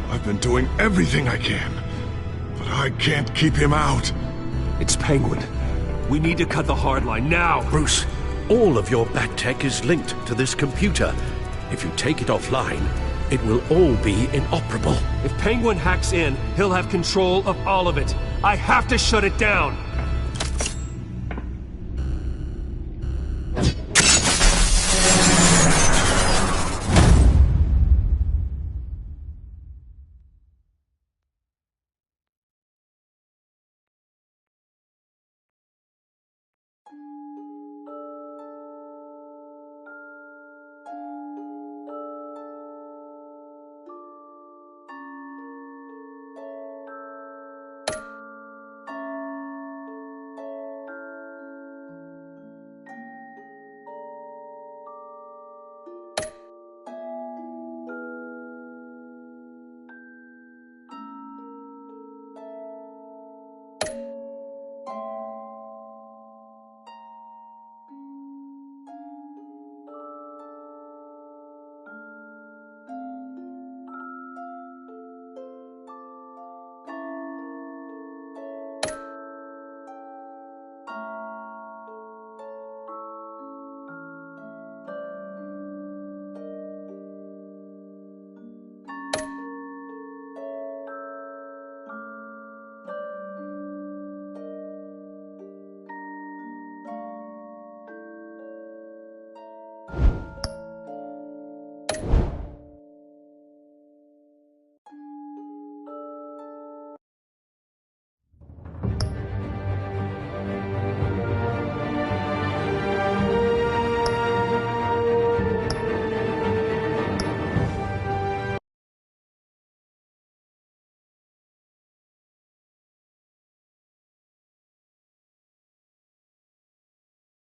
I've been doing everything I can, but I can't keep him out. It's Penguin. We need to cut the hard line now! Bruce, all of your bat tech is linked to this computer. If you take it offline, it will all be inoperable. If Penguin hacks in, he'll have control of all of it. I have to shut it down!